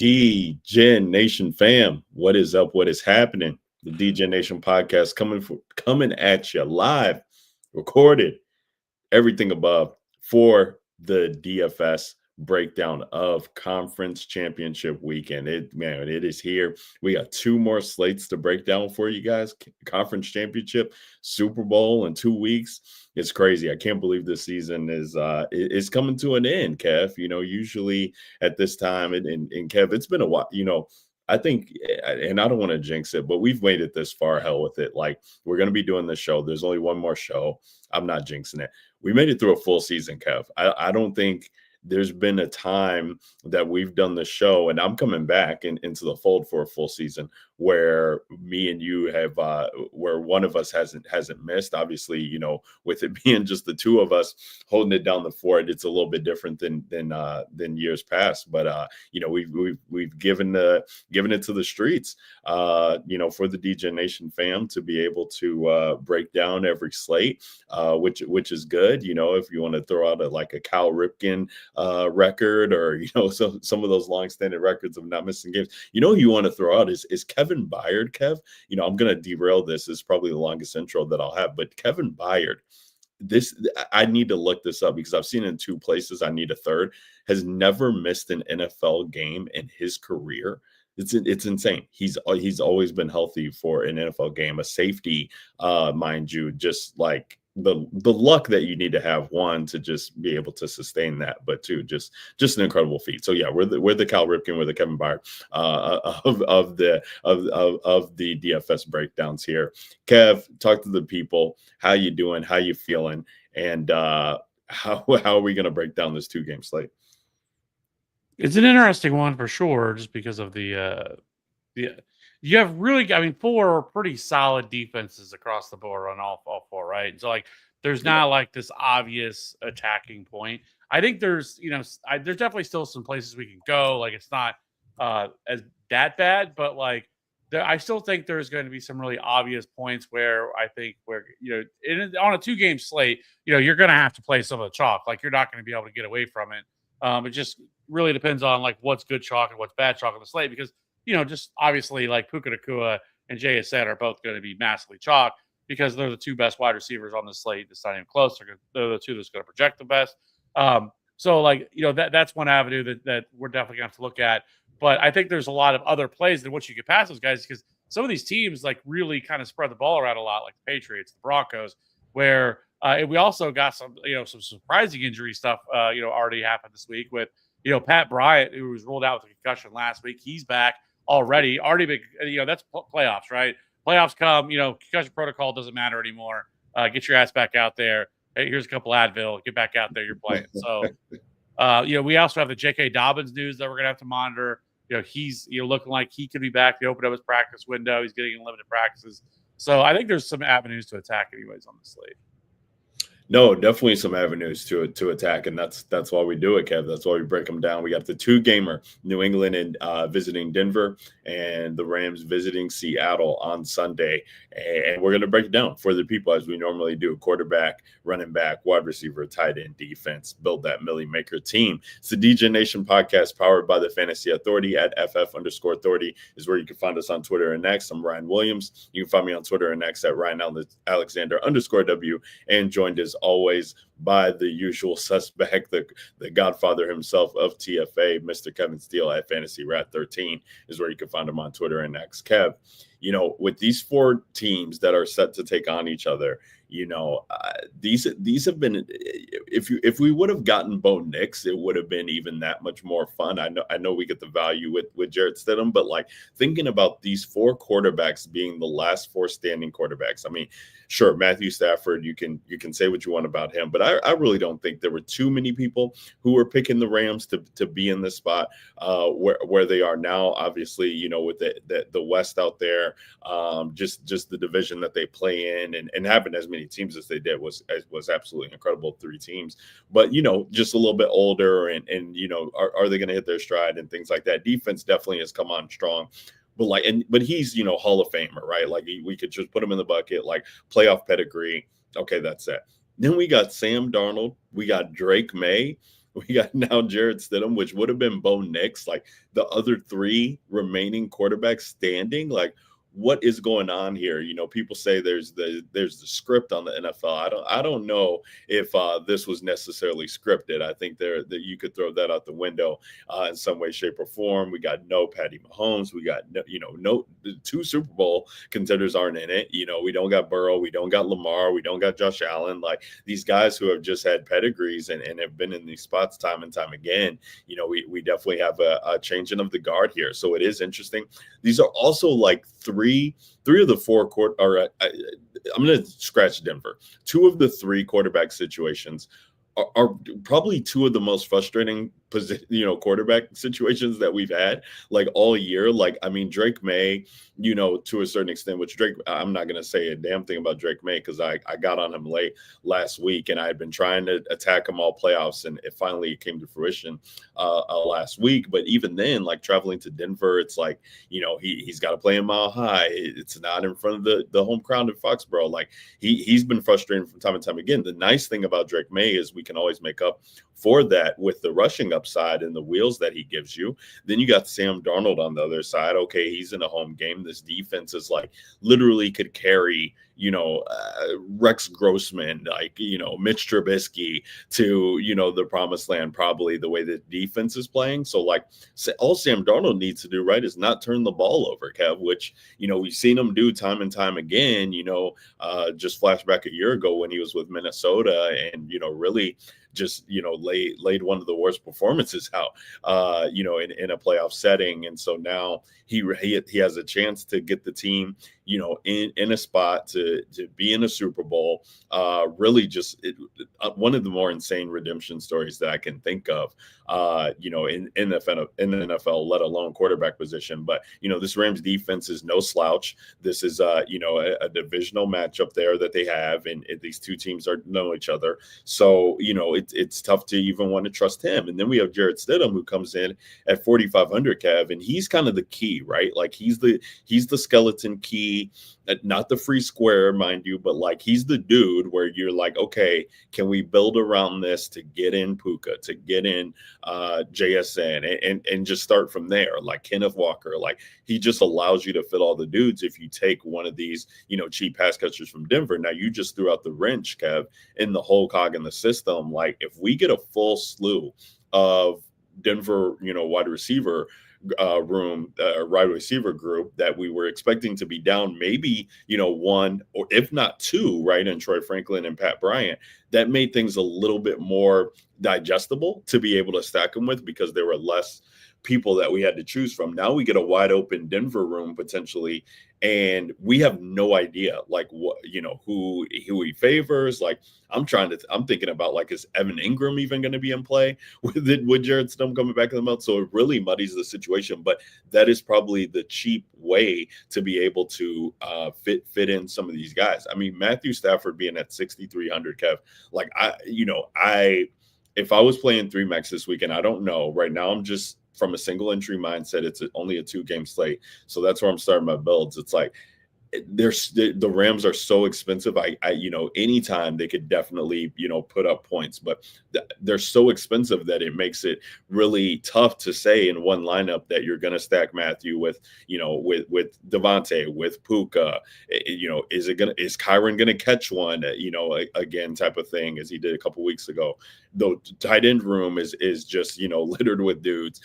DGen Nation fam, what is up? What is happening? The DGen Nation podcast coming at you live, recorded, everything above for the DFS breakdown of conference championship weekend. It is here. We got two more slates to break down for you guys. Conference championship, Super Bowl in 2 weeks. It's crazy. I can't believe this season is coming to an end, Kev. Usually at this time, and Kev, it's been a while. I think, and I don't want to jinx it, but we've made it this far. Hell with it. Like, we're going to be doing this show. There's only one more show. I'm not jinxing it. We made it through a full season, Kev. I don't think there's been a time that we've done the show, and I'm coming back into the fold for a full season where me and you have where one of us hasn't missed. Obviously, with it being just the two of us holding it down the fort, it's a little bit different than years past. But we've given it to the streets, for the DJ Nation fam to be able to break down every slate, which is good. If you want to throw out a Cal Ripken record, or some of those long-standing records of not missing games. Who you want to throw out is Kevin Byard. Kev, I'm gonna derail this. It's probably the longest intro that I'll have, but Kevin Byard, I need to look this up because I've seen it in two places. I need a third. Has never missed an NFL game in his career. It's insane. He's always been healthy for an NFL game, a safety, mind you, just like the luck that you need to have, one, to just be able to sustain that, but two, just an incredible feat. So yeah, we're the Cal Ripken, we're the Kevin Byard of the DFS breakdowns here. Kev, talk to the people. How you doing? How you feeling? And how are we going to break down this 2-game slate? It's an interesting one for sure, just because of the you have really, 4 pretty solid defenses across the board on all 4, right? And so there's not this obvious attacking point. I think there's there's definitely still some places we can go. It's not as that bad, but I still think there's going to be some really obvious points where on a 2-game slate, you're going to have to play some of the chalk. You're not going to be able to get away from it. It just really depends on what's good chalk and what's bad chalk on the slate, because just obviously Puka Nacua and JSN are both going to be massively chalk because they're the 2 best wide receivers on the slate. It's not even close. They're the 2 that's going to project the best. That's one avenue that we're definitely going to have to look at. But I think there's a lot of other plays than what you could pass those guys, because some of these teams really kind of spread the ball around a lot, like the Patriots, the Broncos, where and we also got some surprising injury stuff already happened this week with Pat Bryant, who was ruled out with a concussion last week. He's back already been, that's playoffs, right? Playoffs come, concussion protocol doesn't matter anymore. Get your ass back out there. Hey, here's a couple Advil. Get back out there. You're playing. So, we also have the J.K. Dobbins news that we're going to have to monitor. He's looking like he could be back. They opened up his practice window. He's getting limited practices. So I think there's some avenues to attack anyways on the slate. No, definitely some avenues to attack, and that's why we do it, Kev. That's why we break them down. We got the 2-gamer, New England and visiting Denver, and the Rams visiting Seattle on Sunday, and we're going to break it down for the people as we normally do: quarterback, running back, wide receiver, tight end, defense. Build that Millie Maker team. It's the DJ Nation podcast powered by the Fantasy Authority at FF_Authority is where you can find us on Twitter and X. I'm Ryan Williams. You can find me on Twitter and X at Ryan_Alexander_W, and joined as always by the usual suspect, the godfather himself of TFA, Mr. Kevin Steele at Fantasy Rat 13 is where you can find him on Twitter and X. Kev, with these 4 teams that are set to take on each other, these have been, if we would have gotten Bo Nix, it would have been even that much more fun. I know we get the value with Jarrett Stidham, but thinking about these 4 quarterbacks being the last 4 standing quarterbacks, sure, Matthew Stafford, you can say what you want about him, but I really don't think there were too many people who were picking the Rams to be in this spot where they are now. Obviously, with the West out there, just the division that they play in, and having as many teams as they did was absolutely incredible. 3 teams, but just a little bit older, and are they going to hit their stride and things like that? Defense definitely has come on strong. But he's Hall of Famer, right? We could just put him in the bucket, playoff pedigree. Okay, that's it. Then we got Sam Darnold, we got Drake May, We got now Jarrett Stidham, which would have been Bo Nix, like the other three remaining quarterbacks standing. Like, what is going on here? People say there's the script on the NFL. I don't know if this was necessarily scripted. I think that you could throw that out the window in some way, shape, or form. We got no Patty Mahomes. We got no the two Super Bowl contenders aren't in it. We don't got Burrow. We don't got Lamar. We don't got Josh Allen. Like these guys who have just had pedigrees and have been in these spots time and time again. We definitely have a changing of the guard here. So it is interesting. These are also like three of the four court. Or I'm going to scratch Denver. Two of the three quarterback situations are probably two of the most frustrating quarterback situations that we've had like all year. Like, I mean, Drake May, to a certain extent, which Drake, I'm not going to say a damn thing about Drake May because I got on him late last week and I had been trying to attack him all playoffs and it finally came to fruition last week. But even then, like traveling to Denver, it's like, he's got to play in Mile High. It's not in front of the home crowd in Foxborough. Like he's been frustrating from time to time again. The nice thing about Drake May is we can always make up for that with the rushing upside and the wheels that he gives you. Then you got Sam Darnold on the other side. Okay, he's in a home game. This defense is like literally could carry, Rex Grossman, like, Mitch Trubisky to, the promised land, probably the way the defense is playing. So like all Sam Darnold needs to do right is not turn the ball over, Kev, which, we've seen him do time and time again, just flashback a year ago when he was with Minnesota and, really just laid one of the worst performances out in a playoff setting. And so now he has a chance to get the team in a spot to be in a Super Bowl. Really just one of the more insane redemption stories that I can think of in the NFL, let alone quarterback position. But this Rams defense is no slouch. This is a divisional matchup there that they have, and these two teams know each other. So it's tough to even want to trust him. And then we have Jarrett Stidham, who comes in at 4,500, Kev, and he's kind of the key, right? Like he's the skeleton key, not the free square, mind you, but like he's the dude where you're like, okay, can we build around this to get in Puka, to get in JSN, and just start from there? Like Kenneth Walker, like he just allows you to fit all the dudes if you take one of these, cheap pass catchers from Denver. Now you just threw out the wrench, Kev, in the whole cog in the system. Like if we get a full slew of Denver, wide receiver wide receiver group that we were expecting to be down maybe one or if not two, right, in Troy Franklin and Pat Bryant, that made things a little bit more digestible to be able to stack them with because there were less people that we had to choose from. Now we get a wide open Denver room potentially, and we have no idea like what who he favors. Like I'm thinking about like, is Evan Ingram even going to be in play with Jarrett Stidham coming back in the month? So it really muddies the situation. But that is probably the cheap way to be able to fit in some of these guys. I mean, Matthew Stafford being at 6,300, Kev, like if I was playing 3 max this weekend, I don't know. Right now, I'm just from a single entry mindset. It's only a 2-game slate, so that's where I'm starting my builds. It's like the Rams are so expensive. I anytime they could definitely put up points, but they're so expensive that it makes it really tough to say in one lineup that you're going to stack Matthew with Devontae, with Puka. Is Kyron going to catch one? Again, type of thing as he did a couple weeks ago. The tight end room is just littered with dudes.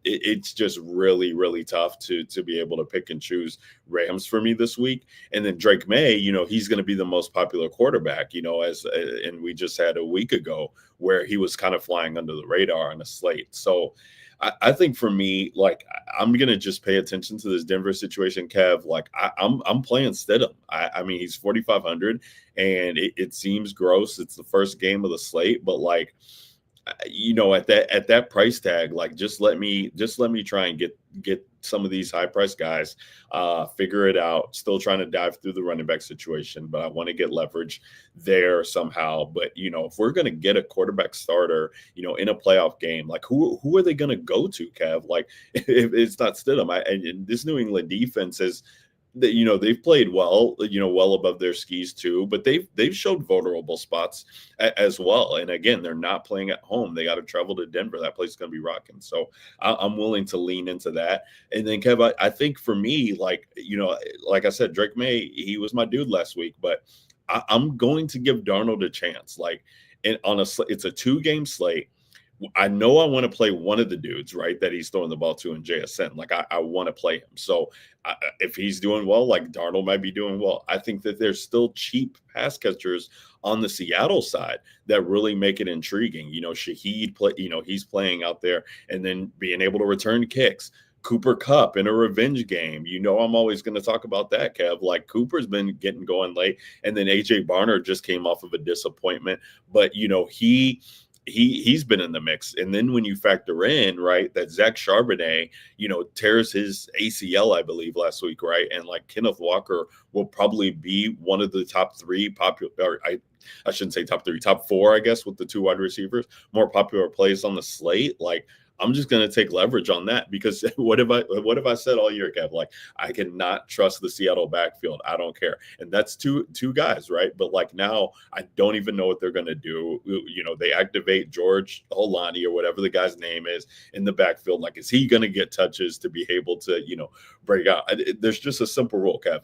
It's just really, really tough to be able to pick and choose Rams for me this week. And then Drake May, he's going to be the most popular quarterback, and we just had a week ago where he was kind of flying under the radar on a slate. So I think for me, like I'm gonna just pay attention to this Denver situation, Kev. Like I'm playing Stidham. I mean, he's 4,500, and it seems gross. It's the first game of the slate, but like at that price tag, like just let me try and get some of these high price guys, figure it out. Still trying to dive through the running back situation, but I want to get leverage there somehow. But if we're going to get a quarterback starter, in a playoff game, like who are they going to go to, Kev? Like if it's not Stidham, and this New England defense is that, they've played well, well above their skis too, but they've showed vulnerable spots as well. And again, they're not playing at home. They got to travel to Denver. That place is going to be rocking. So I'm willing to lean into that. And then Kev, I think for me, like, like I said, Drake May, he was my dude last week, but I'm going to give Darnold a chance. Like, and it's a 2-game slate. I know I want to play one of the dudes, right, that he's throwing the ball to in JSN. Like, I want to play him. So if he's doing well, like Darnold might be doing well. I think that there's still cheap pass catchers on the Seattle side that really make it intriguing. Shaheed play, he's playing out there and then being able to return kicks. Cooper Kupp in a revenge game. I'm always going to talk about that, Kev. Like, Cooper's been getting going late, and then AJ Barner just came off of a disappointment. But he's been in the mix. And then when you factor in, right, that Zach Charbonnet, tears his ACL, I believe, last week, right? And like Kenneth Walker will probably be one of the top 3 popular, or I shouldn't say top 3, top 4, I guess, with the 2 wide receivers, more popular plays on the slate. Like, I'm just going to take leverage on that, because what have I said all year, Kev? Like, I cannot trust the Seattle backfield. I don't care. And that's two guys, right? But like, now I don't even know what they're going to do. They activate George Holani or whatever the guy's name is in the backfield. Like, is he going to get touches to be able to, break out? There's just a simple rule, Kev.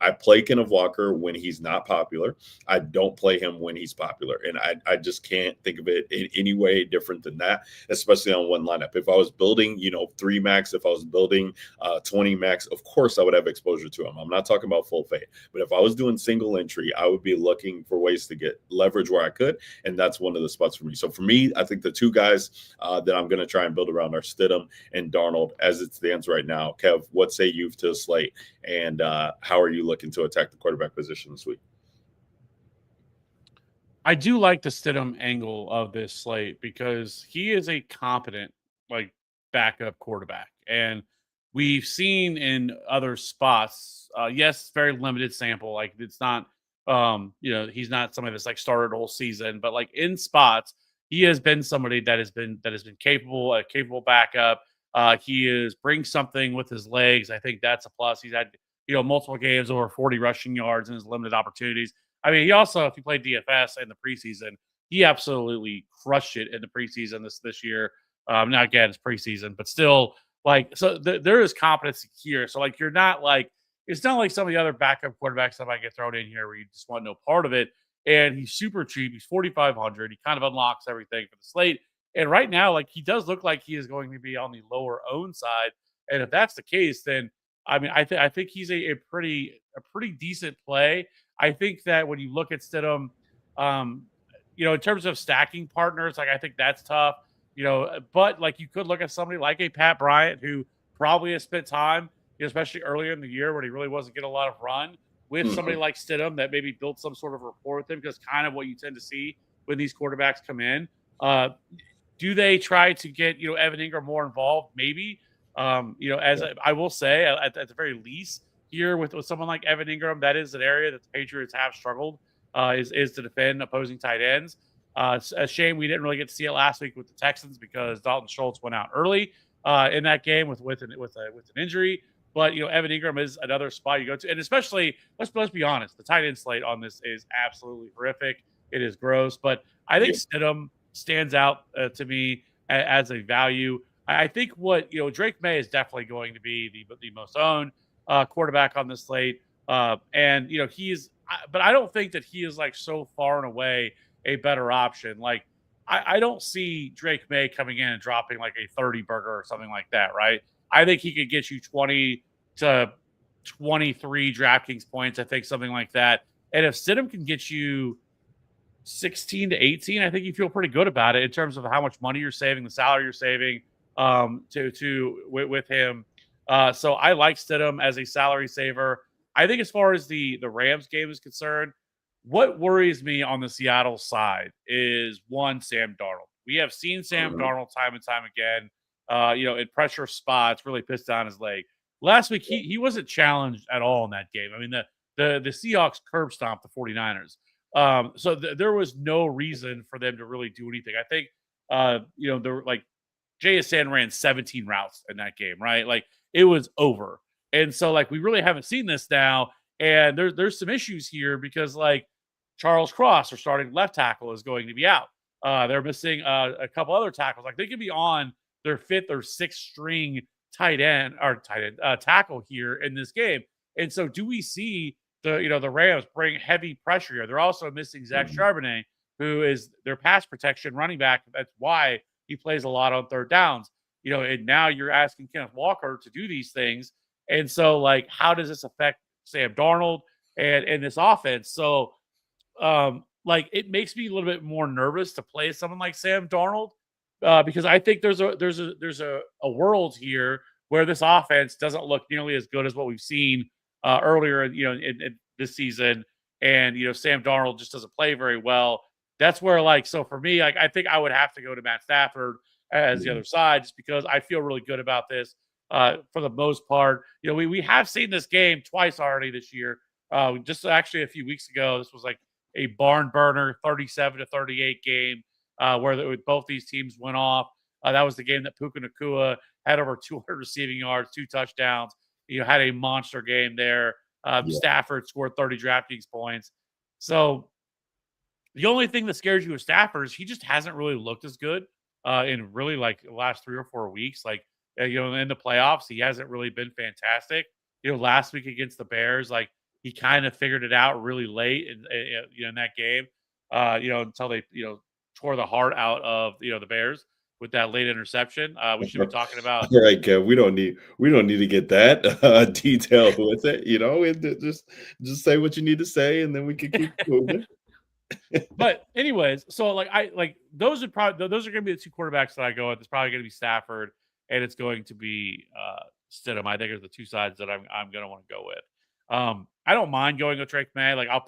I play Kenneth Walker when he's not popular. I don't play him when he's popular. And I just can't think of it in any way different than that, especially on one lineup. If I was building, 3 max, if I was building 20 max, of course I would have exposure to him. I'm not talking about full fade. But if I was doing single entry, I would be looking for ways to get leverage where I could. And that's one of the spots for me. So for me, I think the 2 guys that I'm going to try and build around are Stidham and Darnold as it stands right now. Kev, what say you to the slate? And how are you looking to attack the quarterback position this week? I do like the Stidham angle of this slate because he is a competent, like, backup quarterback. And we've seen in other spots, yes, very limited sample. Like, it's not, he's not somebody that's like started the whole season, but like in spots, he has been somebody that has been capable, a capable backup. He is brings something with his legs. I think that's a plus. He's had, multiple games over 40 rushing yards in his limited opportunities. I mean, he also, if you played DFS in the preseason, he absolutely crushed it in the preseason this year. Now again, it's preseason, but still, like, so there is competency here. So like, you're not like, it's not like some of the other backup quarterbacks that might get thrown in here where you just want no part of it. And he's super cheap. He's 4,500. He kind of unlocks everything for the slate. And right now, like, he does look like he is going to be on the lower owned side. And if that's the case, then I mean, I think he's a pretty decent play. I think that when you look at Stidham, um, in terms of stacking partners, like, I think that's tough. But like, you could look at somebody like a Pat Bryant who probably has spent time, especially earlier in the year when he really wasn't getting a lot of run, with somebody like Stidham that maybe built some sort of rapport with him, because kind of what you tend to see when these quarterbacks come in. Do they try to get, Evan Ingram more involved? Maybe. I will say, at the very least, here with someone like Evan Ingram, that is an area that the Patriots have struggled, is to defend opposing tight ends. It's a shame we didn't really get to see it last week with the Texans because Dalton Schultz went out early in that game with an injury. But Evan Ingram is another spot you go to, and especially let's be honest, the tight end slate on this is absolutely horrific. It is gross, but I think Stidham stands out to me as a value. I think what Drake May is definitely going to be the most owned quarterback on the slate, and but I don't think that he is like so far and away a better option. Like, I don't see Drake May coming in and dropping like a 30 burger or something like that, right? I think he could get you 20 to 23 DraftKings points. I think something like that. And if Stidham can get you 16 to 18, I think you feel pretty good about it in terms of how much money you're saving, the salary you're saving with him. So I like Stidham as a salary saver. I think as far as the Rams game is concerned, what worries me on the Seattle side is, one, Sam Darnold. We have seen Sam Darnold time and time again, in pressure spots, really pissed down his leg. Last week, he wasn't challenged at all in that game. I mean, the Seahawks curb stomped the 49ers. So there was no reason for them to really do anything. I think, there were like, JSN ran 17 routes in that game, right? Like, it was over. And so like we really haven't seen this now. And there's some issues here because like Charles Cross, our starting left tackle, is going to be out. They're missing a couple other tackles. Like they could be on their fifth or sixth string tackle here in this game. And so do we see the Rams bring heavy pressure here? They're also missing Zach Mhm. Charbonnet, who is their pass protection running back. That's why he plays a lot on third downs. And now you're asking Kenneth Walker to do these things. And so, like, how does this affect Sam Darnold and this offense? So, like, it makes me a little bit more nervous to play someone like Sam Darnold because I think there's a world here where this offense doesn't look nearly as good as what we've seen earlier, in this season, and Sam Darnold just doesn't play very well. That's where, like, so for me, like, I think I would have to go to Matt Stafford as the Yeah. other side, just because I feel really good about this for the most part. We have seen this game twice already this year. Just actually a few weeks ago, this was like a barn burner, 37-38 game where both these teams went off. That was the game that Puka Nakua had over 200 receiving yards, 2 touchdowns. Had a monster game there. Yeah. Stafford scored 30 DraftKings points. So the only thing that scares you with Stafford is he just hasn't really looked as good in really like the last 3 or 4 weeks. Like, in the playoffs, he hasn't really been fantastic. Last week against the Bears, like he kind of figured it out really late in that game, until they, tore the heart out of, the Bears with that late interception. We should be talking about. All right, Kev. We don't need to get that detailed with it. Just say what you need to say, and then we can keep moving. But anyways, so like those are going to be the two quarterbacks that I go with. It's probably going to be Stafford and it's going to be Stidham. I think are the two sides that I'm going to want to go with. I don't mind going with Drake May. Like I'm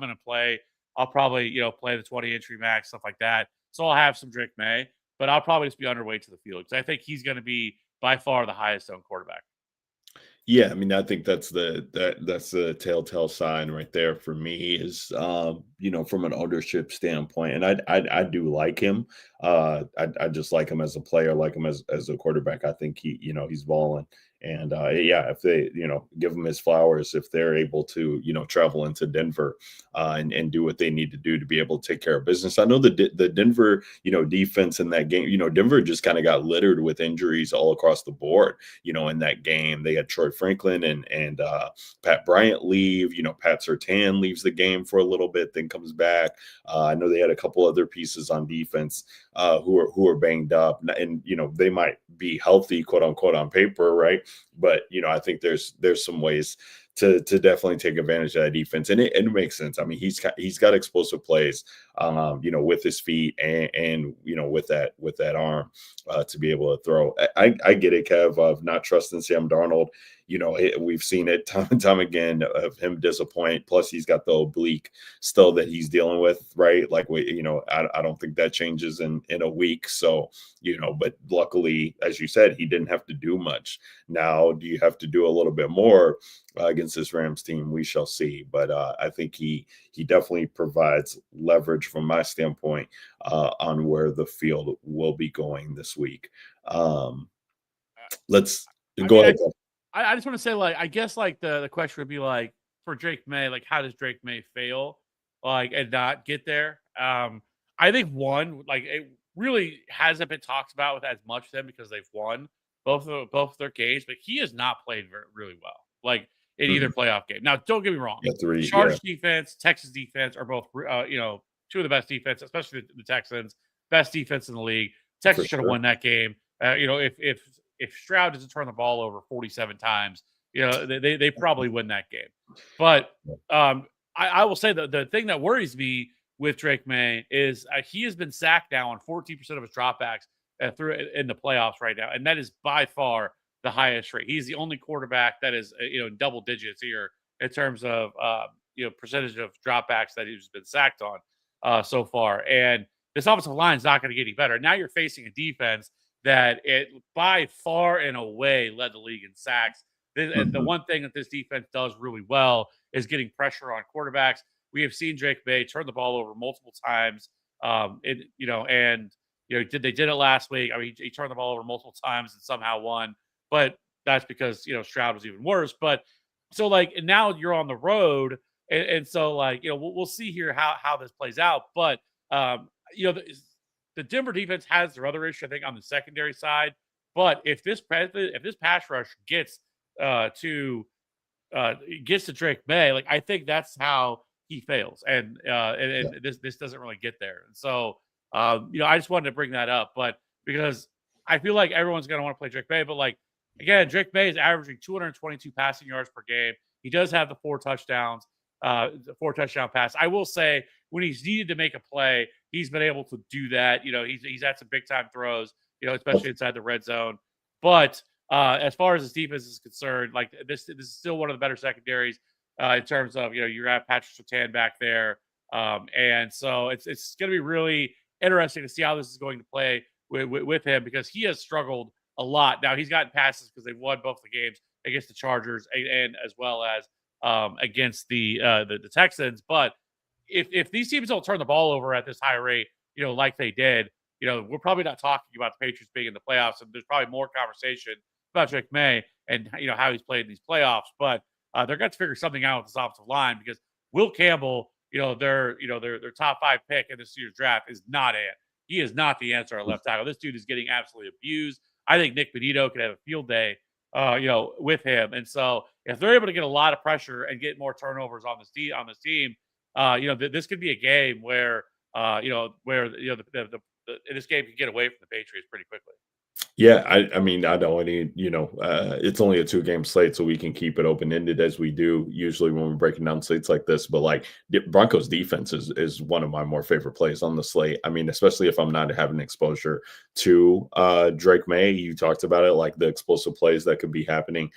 going to play. I'll probably play the 20 entry max stuff like that. So I'll have some Drake May, but I'll probably just be underweight to the field because I think he's going to be by far the highest owned quarterback. Yeah, I mean, I think that's the telltale sign right there for me is from an ownership standpoint. And I do like him. I just like him as a player, like him as a quarterback. I think he's balling. And yeah, if they, give him his flowers, if they're able to, travel into Denver and do what they need to do to be able to take care of business. I know the Denver, defense in that game, Denver just kind of got littered with injuries all across the board. In that game. They had Troy Franklin and Pat Bryant leave. Pat Surtain leaves the game for a little bit, then comes back. I know they had a couple other pieces on defense who are banged up, and they might be healthy, quote unquote, on paper, right? But I think there's some ways to definitely take advantage of that defense, and it makes sense. I mean, he's got explosive plays, with his feet and with that arm to be able to throw. I get it, Kev, of not trusting Sam Darnold. We've seen it time and time again of him disappoint. Plus, he's got the oblique still that he's dealing with, right? Like I don't think that changes in a week. So, but luckily, as you said, he didn't have to do much. Now, do you have to do a little bit more against this Rams team? We shall see. But I think he definitely provides leverage from my standpoint on where the field will be going this week. Let's I go mean, ahead. I just want to say, like, I guess, like, the question would be, like, for Drake May, like, how does Drake May fail, like, and not get there? I think one, like, it really hasn't been talked about with as much of them because they've won both their games, but he has not played really well, like, in either Mhm. playoff game. Now, don't get me wrong. Yeah, three. Yeah, Chargers defense, Texas defense are both, two of the best defense, especially the Texans, best defense in the league. for Texas should have sure. won that game. If Stroud doesn't turn the ball over 47 times, they probably win that game. But I will say the thing that worries me with Drake May is he has been sacked now on 14% of his dropbacks through in the playoffs right now, and that is by far the highest rate. He's the only quarterback that is double digits here in terms of percentage of dropbacks that he's been sacked on so far. And this offensive line is not going to get any better. Now you're facing a defense that it by far and away led the league in sacks. And the Mhm. one thing that this defense does really well is getting pressure on quarterbacks. We have seen Drake May turn the ball over multiple times. They did it last week. I mean, he turned the ball over multiple times and somehow won. But that's because Stroud was even worse. But so like, and now you're on the road, and so like we'll see here how this plays out. But um, the Denver defense has their other issue, I think, on the secondary side. But if this pass rush to gets to Drake May, like I think that's how he fails, and this doesn't really get there. And so I just wanted to bring that up, but because I feel like everyone's going to want to play Drake May, but like again, Drake May is averaging 222 passing yards per game. He does have the 4 touchdowns, the 4 touchdown pass. I will say when he's needed to make a play, he's been able to do that. He's had some big time throws, especially inside the red zone. But as far as his defense is concerned, like this is still one of the better secondaries in terms of you have Patrick Surtain back there, and so it's going to be really interesting to see how this is going to play with him because he has struggled a lot. Now he's gotten passes because they've won both the games against the Chargers and as well as against the Texans. But if these teams don't turn the ball over at this high rate, like they did, we're probably not talking about the Patriots being in the playoffs, and there's probably more conversation about Drake May and how he's played in these playoffs. But they're going to figure something out with this offensive line because Will Campbell, their top 5 pick in this year's draft is not it. He is not the answer at left tackle. This dude is getting absolutely abused. I think Nick Benito could have a field day, with him. And so if they're able to get a lot of pressure and get more turnovers on this team, this could be a game where this game can get away from the Patriots pretty quickly. Yeah, I mean, I don't need, it's only a 2-game slate, so we can keep it open-ended as we do usually when we're breaking down slates like this. But like the Broncos defense is one of my more favorite plays on the slate. I mean, especially if I'm not having exposure to Drake May. You talked about it, like the explosive plays that could be happening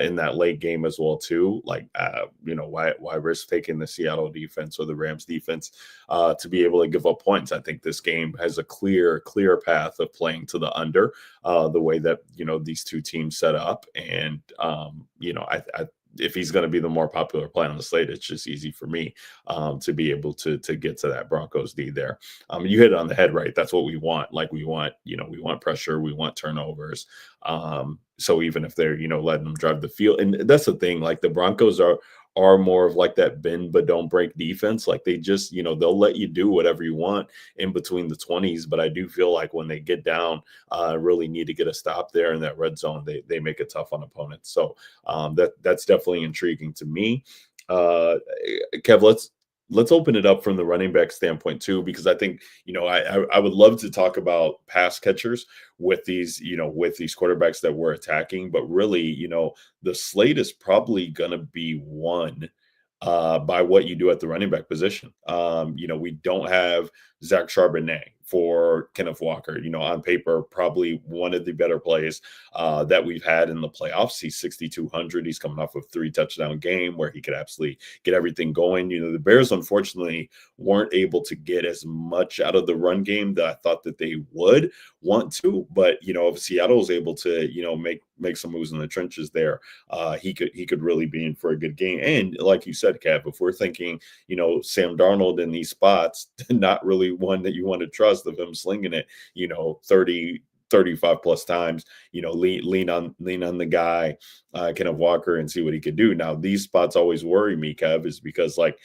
in that late game as well, too. Like, why risk taking the Seattle defense or the Rams defense to be able to give up points? I think this game has a clear path of playing to the under. The way that these two teams set up, and if he's going to be the more popular play on the slate, it's just easy for me to be able to get to that Broncos D there. You hit it on the head, right? That's what we want. Like we want pressure, we want turnovers. So even if they're letting them drive the field, and that's the thing. Like the Broncos are more of like that bend but don't break defense. Like they just they'll let you do whatever you want in between the 20s. But I do feel like when they get down, really need to get a stop there in that red zone, they make it tough on opponents. So that's definitely intriguing to me. Kev, let's open it up from the running back standpoint too, because I think I would love to talk about pass catchers with these quarterbacks that we're attacking, but really the slate is probably going to be won by what you do at the running back position. We don't have Zach Charbonnet for Kenneth Walker. On paper, probably one of the better plays that we've had in the playoffs. He's 6,200. He's coming off of 3 touchdown game where he could absolutely get everything going. The Bears, unfortunately, weren't able to get as much out of the run game that I thought that they would want to. But, if Seattle was able to, make some moves in the trenches there, he could really be in for a good game. And like you said, Kev, if we're thinking, Sam Darnold in these spots, not really one that you want to trust of him slinging it, 30, 35 plus times, lean on the guy, Kenneth Walker, and see what he could do. Now, these spots always worry me, Kev, is because like,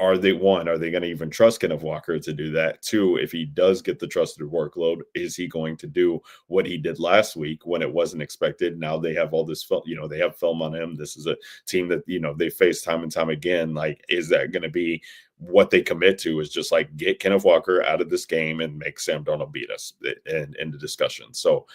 are they going to even trust Kenneth Walker to do that? 2, if he does get the trusted workload, is he going to do what he did last week when it wasn't expected? Now they have all this film, they have film on him. This is a team that, they face time and time again. Like, is that going to be what they commit to? Is just like get Kenneth Walker out of this game and make Sam Darnold beat us in the discussion. So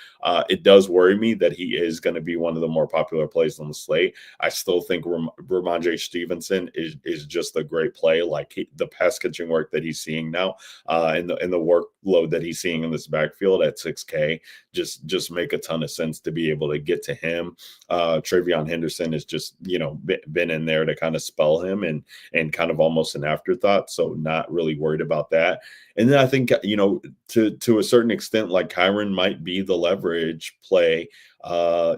it does worry me that he is going to be one of the more popular plays on the slate. I still think Ramondre Stevenson is just a great play. Like the pass catching work that he's seeing now and the workload that he's seeing in this backfield at 6K just make a ton of sense to be able to get to him. Travion Henderson has just been in there to kind of spell him and kind of almost an afterthought, so not really worried about that. And then I think to a certain extent, like Kyron might be the leverage play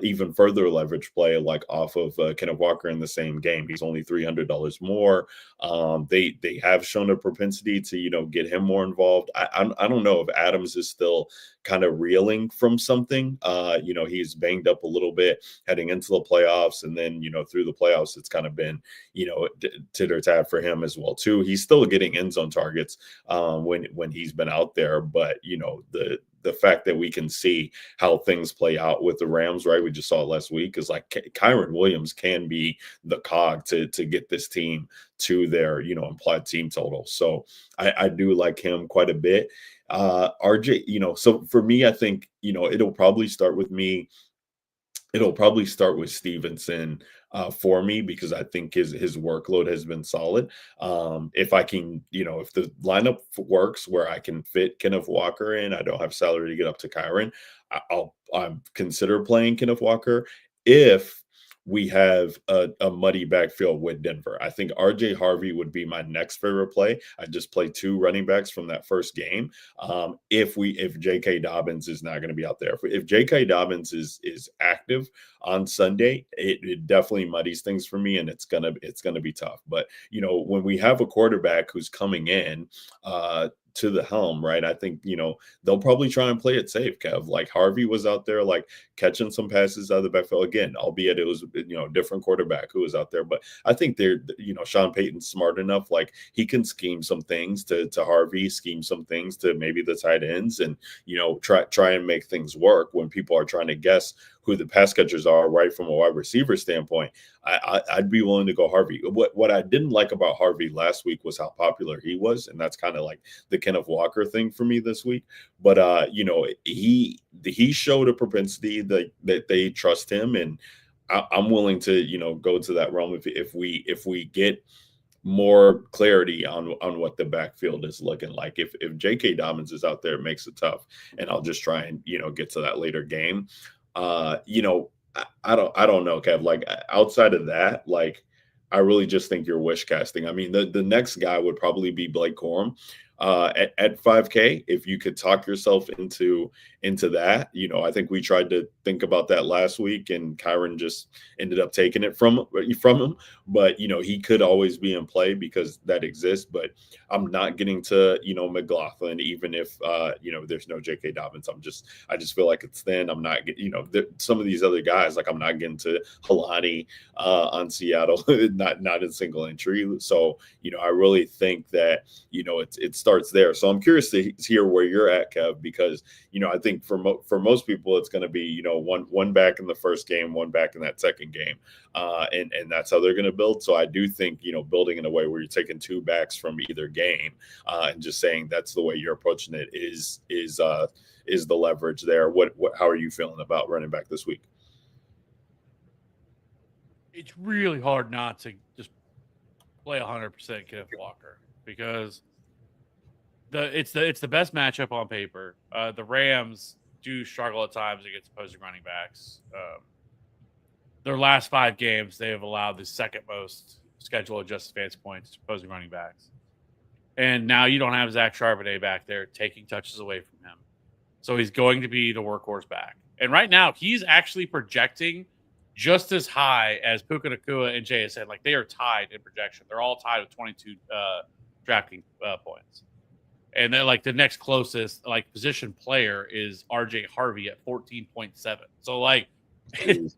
even further leverage play, like off of Kenneth Walker in the same game. He's only $300 more. They have shown a propensity to get him more involved. I don't know if Adams is still kind of reeling from something. He's banged up a little bit heading into the playoffs, and then through the playoffs, it's kind of been titter tat for him as well too. He's still getting end zone targets when he's been out there, but the fact that we can see how things play out with the Rams, right? We just saw it last week, is like Kyron Williams can be the cog to get this team to their implied team total. So I do like him quite a bit. RJ, so for me, I think it'll probably start with me. It'll probably start with Stevenson for me, because I think his workload has been solid. If I can, if the lineup works where I can fit Kenneth Walker in, I don't have salary to get up to Kyron, I'll consider playing Kenneth Walker. If we have a muddy backfield with Denver, I think RJ Harvey would be my next favorite play. I just played 2 running backs from that first game. If J.K. Dobbins is not going to be out there, if J.K. Dobbins is active on Sunday, it definitely muddies things for me, and it's gonna be tough. But when we have a quarterback who's coming in to the helm, right? I think they'll probably try and play it safe. Kev, like Harvey was out there, like catching some passes out of the backfield again, albeit it was a different quarterback who was out there. But I think they're Sean Payton's smart enough, like he can scheme some things to Harvey, scheme some things to maybe the tight ends, and try and make things work when people are trying to guess who the pass catchers are, right, from a wide receiver standpoint. I'd be willing to go Harvey. What I didn't like about Harvey last week was how popular he was, and that's kind of like the Kenneth Walker thing for me this week. But he showed a propensity that they trust him, and I'm willing to go to that realm if we get more clarity on what the backfield is looking like. If J.K. Dobbins is out there, it makes it tough, and I'll just try and get to that later game. I don't know, Kev. Like outside of that, like I really just think you're wish casting. I mean, the next guy would probably be Blake Corum at 5K. If you could talk yourself into that, I think we tried to think about that last week, and Kyron just ended up taking it from him. But he could always be in play because that exists. But I'm not getting to McLaughlin, even if there's no J.K. Dobbins. I just feel like it's thin. I'm not some of these other guys, like I'm not getting to Helani on Seattle, not in single entry. So I really think that it starts there. So I'm curious to hear where you're at, Kev, because I think for most people it's going to be one back in the first game, one back in that second game, and that's how they're going to build. So I do think building in a way where you're taking 2 backs from either game and just saying that's the way you're approaching it is the leverage there. How are you feeling about running back this week? It's really hard not to just play 100% Kenneth Walker, because it's the best matchup on paper. The Rams do struggle at times against opposing running backs. Their last 5 games, they have allowed the second most schedule adjusted fantasy points to opposing running backs. And now you don't have Zach Charbonnet back there taking touches away from him. So he's going to be the workhorse back. And right now, he's actually projecting just as high as Puka Nacua and JSN. Like, they are tied in projection. They're all tied with 22 drafting points. And then, like, the next closest, like, position player is RJ Harvey at 14.7. So, like, it's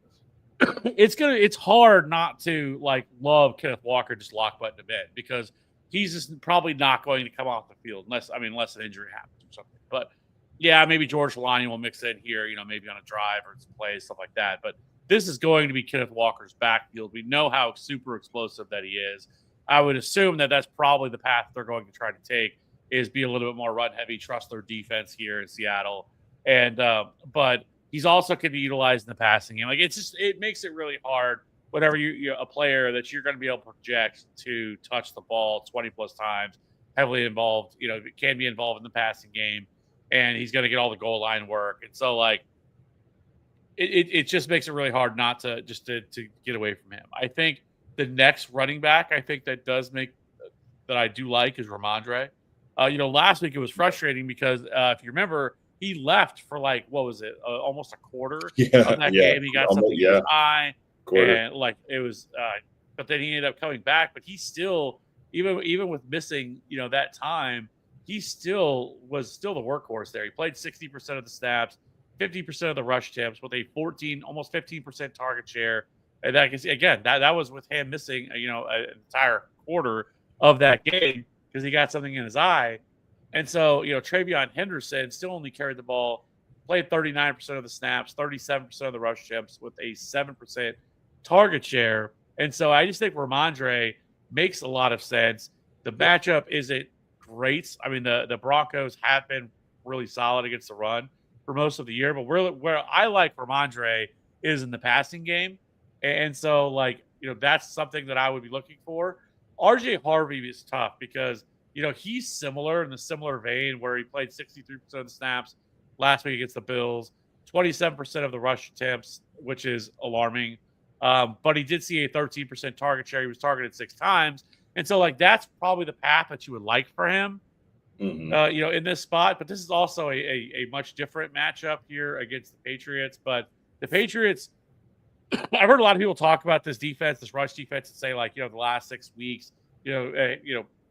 hard not to, like, love Kenneth Walker just lock button to bed, because he's just probably not going to come off the field unless an injury happens or something. But yeah, maybe George Lonnie will mix in here, maybe on a drive or some plays, stuff like that. But this is going to be Kenneth Walker's backfield. We know how super explosive that he is. I would assume that that's probably the path they're going to try to take, is be a little bit more run heavy, trust their defense here in Seattle. And but he's also can be utilized in the passing game. Like, it makes it really hard whenever you're a player that you're going to be able to project to touch the ball 20 plus times, heavily involved, can be involved in the passing game, and he's going to get all the goal line work. And so, like, it just makes it really hard not to get away from him. I think the next running back that I do like is Ramondre. Last week it was frustrating because if you remember, he left for like, what was it, almost a quarter of Yeah, that yeah, game. He got something in his yeah, eye, quarter. and like it was, but then he ended up coming back. But he still, even with missing, that time, he still was still the workhorse there. He played 60% of the snaps, 50% of the rush attempts with a 14, almost 15% target share. And that again, that was with him missing, an entire quarter of that game because he got something in his eye. And so, Travion Henderson still only carried the ball, played 39% of the snaps, 37% of the rush attempts with a 7% target share. And so I just think Ramondre makes a lot of sense. The matchup isn't great. I mean, the Broncos have been really solid against the run for most of the year, but where I like Ramondre is in the passing game. And so, like, that's something that I would be looking for. RJ Harvey is tough because, he's similar in the similar vein where he played 63% of the snaps last week against the Bills, 27% of the rush attempts, which is alarming. But he did see a 13% target share. He was targeted 6 times. And so, like, that's probably the path that you would like for him, in this spot. But this is also a much different matchup here against the Patriots. But the Patriots, I've heard a lot of people talk about this defense, this rush defense, and say, like, the last 6 weeks,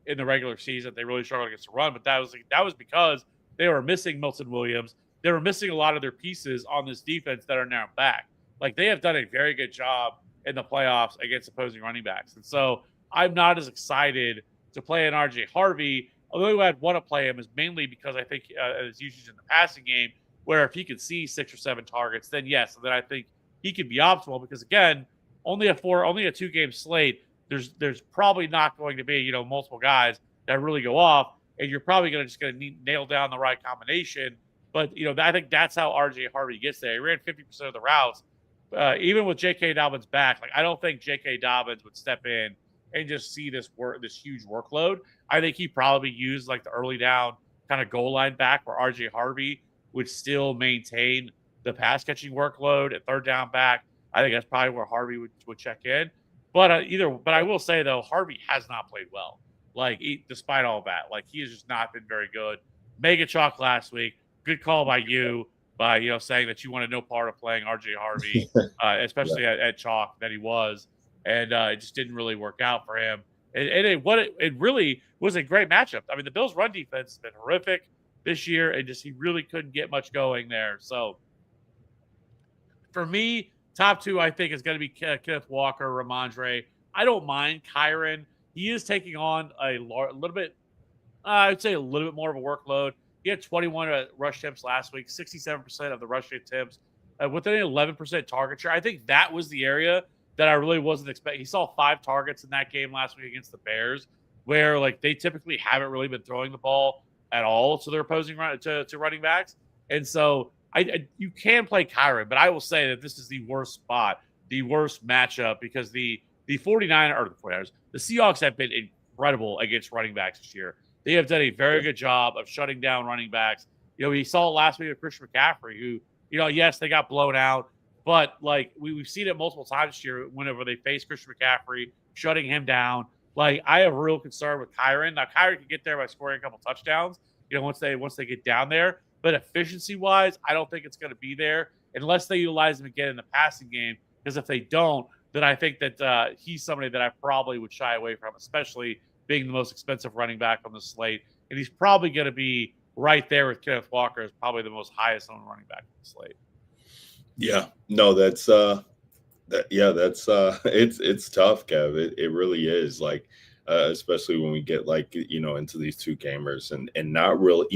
in the regular season, they really struggled against the run. But that was because they were missing Milton Williams. They were missing a lot of their pieces on this defense that are now back. Like, they have done a very good job in the playoffs against opposing running backs. And so I'm not as excited to play an RJ Harvey. Although I'd want to play him is mainly because I think his usage in the passing game, where if he could see 6 or 7 targets, then yes, then I think he could be optimal because, again, only a 2-game slate. There's probably not going to be, multiple guys that really go off, and you're probably going to nail down the right combination. But, I think that's how RJ Harvey gets there. He ran 50% of the routes. Even with J.K. Dobbins back, like, I don't think J.K. Dobbins would step in and just see this huge workload. I think he probably used like the early down kind of goal line back where RJ Harvey would still maintain the pass catching workload at third down back. I think that's probably where Harvey would check in. But I will say though, Harvey has not played well. Like, despite all that, like, he has just not been very good. Mega chalk last week. Good call by you by saying that you wanted no part of playing RJ Harvey, especially at chalk that he was, and it just didn't really work out for him. And it really was a great matchup. I mean, the Bills' run defense has been horrific this year, and he really couldn't get much going there. So for me, top 2, I think, is going to be Kenneth Walker, Ramondre. I don't mind Kyren. He is taking on a little bit, I would say a little bit more of a workload. He had 21 rush attempts last week, 67% of the rush attempts, with an 11% target share. I think that was the area that I really wasn't expecting. He saw 5 targets in that game last week against the Bears, where like they typically haven't really been throwing the ball at all to their opposing to running backs. And so you can play Kyren, but I will say that this is the worst spot, the worst matchup, because the 49ers, the Seahawks have been incredible against running backs this year. They have done a very good job of shutting down running backs. We saw it last week with Christian McCaffrey, who, yes, they got blown out, but like we've seen it multiple times this year whenever they face Christian McCaffrey, shutting him down. Like, I have real concern with Kyren. Now, Kyren can get there by scoring a couple touchdowns, once they get down there. But efficiency-wise, I don't think it's going to be there unless they utilize him again in the passing game. Because if they don't, then I think that he's somebody that I probably would shy away from, especially being the most expensive running back on the slate. And he's probably going to be right there with Kenneth Walker as probably the most highest owned running back on the slate. Yeah, no, that's it's tough, Kev. It really is, like, especially when we get like into these 2-gamers and not really,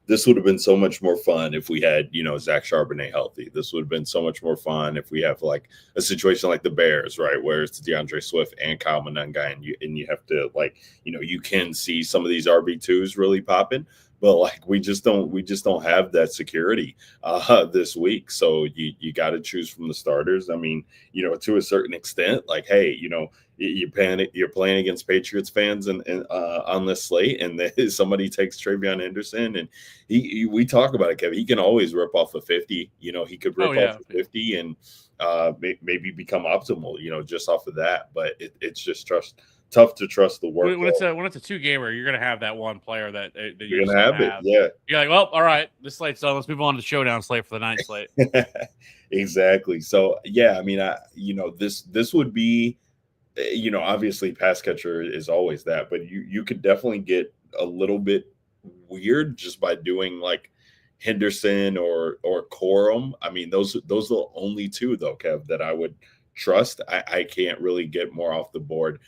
this would have been so much more fun if we had Zach Charbonnet healthy. This would have been so much more fun if we have like a situation like the Bears, right, where it's DeAndre Swift and Kyle Monangai, and you have to, like, you can see some of these RB2s really popping. But like we just don't have that security this week. So you got to choose from the starters. I mean, to a certain extent, like, hey, you're playing against Patriots fans and on this slate, and somebody takes Travion Henderson, and we talk about it, Kevin. He can always rip off a 50. He could rip off a 50 and maybe become optimal, just off of that. But it's just tough to trust the when workload. it's a 2-gamer, you're gonna have that one player that you You're just gonna don't have it, have. yeah. You're like, well, all right, this slate's done. Let's move on to the showdown slate for the night slate. Exactly. So yeah, I mean, this would be, obviously pass catcher is always that, but you could definitely get a little bit weird just by doing like Henderson or Corum. I mean, those are the only two though, Kev, that I would trust. I can't really get more off the board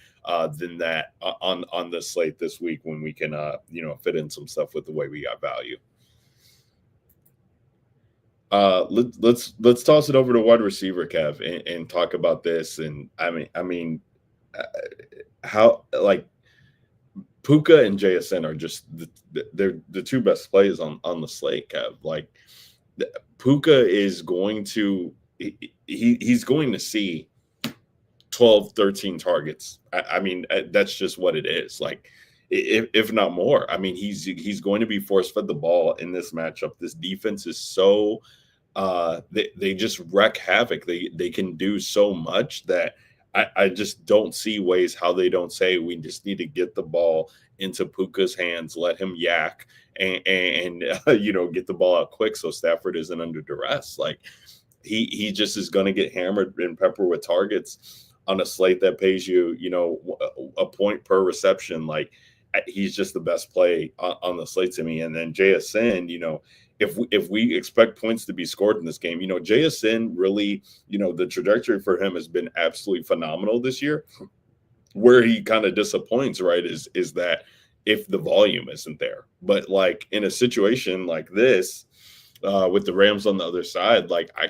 than that on the slate this week when we can fit in some stuff with the way we got value. Let's toss it over to wide receiver, Kev, and talk about this. And uh, how like Puka and JSN are just they're the two best plays on the slate, Kev. Like Puka is going to he's going to see 12, 13 targets. I mean, that's just what it is. Like if not more. I mean, he's going to be force fed the ball in this matchup. This defense is so they just wreak havoc. They can do so much that I just don't see ways how they don't say we just need to get the ball into Puka's hands, let him yak, and get the ball out quick so Stafford isn't under duress. Like he just is going to get hammered and pepper with targets on a slate that pays you a point per reception. Like he's just the best play on the slate to me. And then JSN, if we expect points to be scored in this game, JSN really, the trajectory for him has been absolutely phenomenal this year. Where he kind of disappoints, right, is that if the volume isn't there. But like in a situation like this, with the Rams on the other side, like I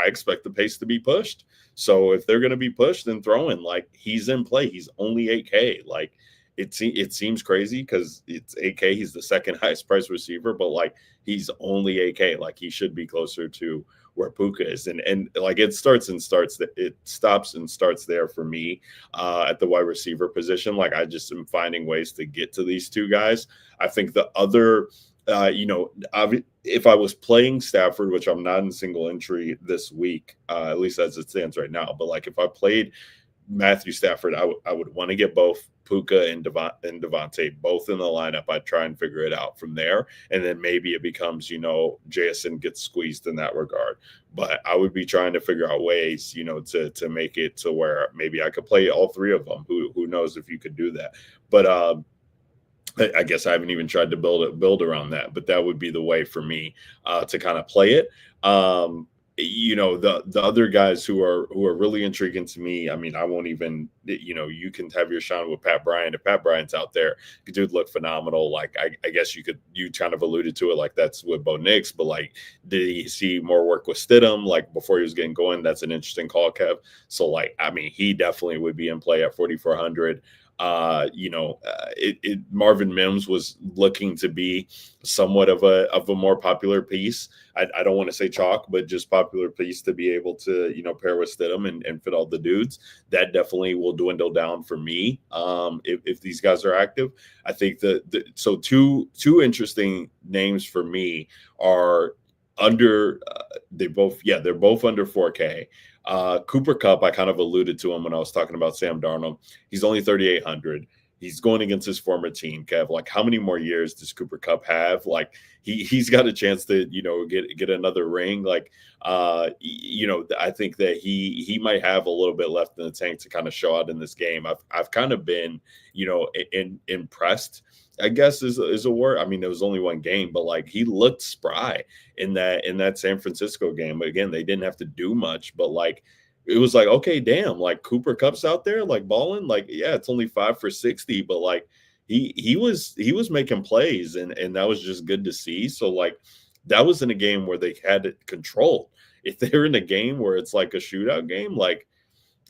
expect the pace to be pushed. So if they're going to be pushed and throwing, like he's in play, he's only 8K. Like it seems crazy because it's 8K. He's the second highest price receiver, but like he's only 8K. Like he should be closer to where Puka is, and like it stops and starts there for me at the wide receiver position. Like I just am finding ways to get to these two guys. I think the other. If I was playing Stafford, which I'm not in single entry this week, at least as it stands right now, but like if I played Matthew Stafford, I would want to get both Puka and Devontae both in the lineup. I'd try and figure it out from there, and then maybe it becomes JSN gets squeezed in that regard. But I would be trying to figure out ways to make it to where maybe I could play all three of them. Who knows if you could do that? But I guess I haven't even tried to build around that, but that would be the way for me to kind of play it. The other guys who are really intriguing to me. I mean, I won't even. You can have your shine with Pat Bryant. If Pat Bryant's out there, dude look phenomenal. Like I guess you kind of alluded to it, like that's with Bo Nix, but like did he see more work with Stidham like before he was getting going? That's an interesting call, Kev. So like I mean, he definitely would be in play at 4,400. Marvin Mims was looking to be somewhat of a more popular piece. I don't want to say chalk, but just popular piece to be able to pair with Stidham and fit all the dudes. That definitely will dwindle down for me if these guys are active. I think so two interesting names for me are under they're both under 4K. Cooper Kupp, I kind of alluded to him when I was talking about Sam Darnold. He's only 3,800. He's going against his former team, Kev. Like, how many more years does Cooper Kupp have? Like, he's got a chance to, get another ring. Like, I think that he might have a little bit left in the tank to kind of show out in this game. I've kind of been, impressed, I guess is a word. I mean, there was only one game, but like he looked spry in that San Francisco game. But again, they didn't have to do much, but like it was like, okay, damn, like Cooper Kupp's out there like balling. Like, yeah, it's only 5 for 60, but like he was making plays and that was just good to see. So like that was in a game where they had it controlled. If they're in a game where it's like a shootout game, like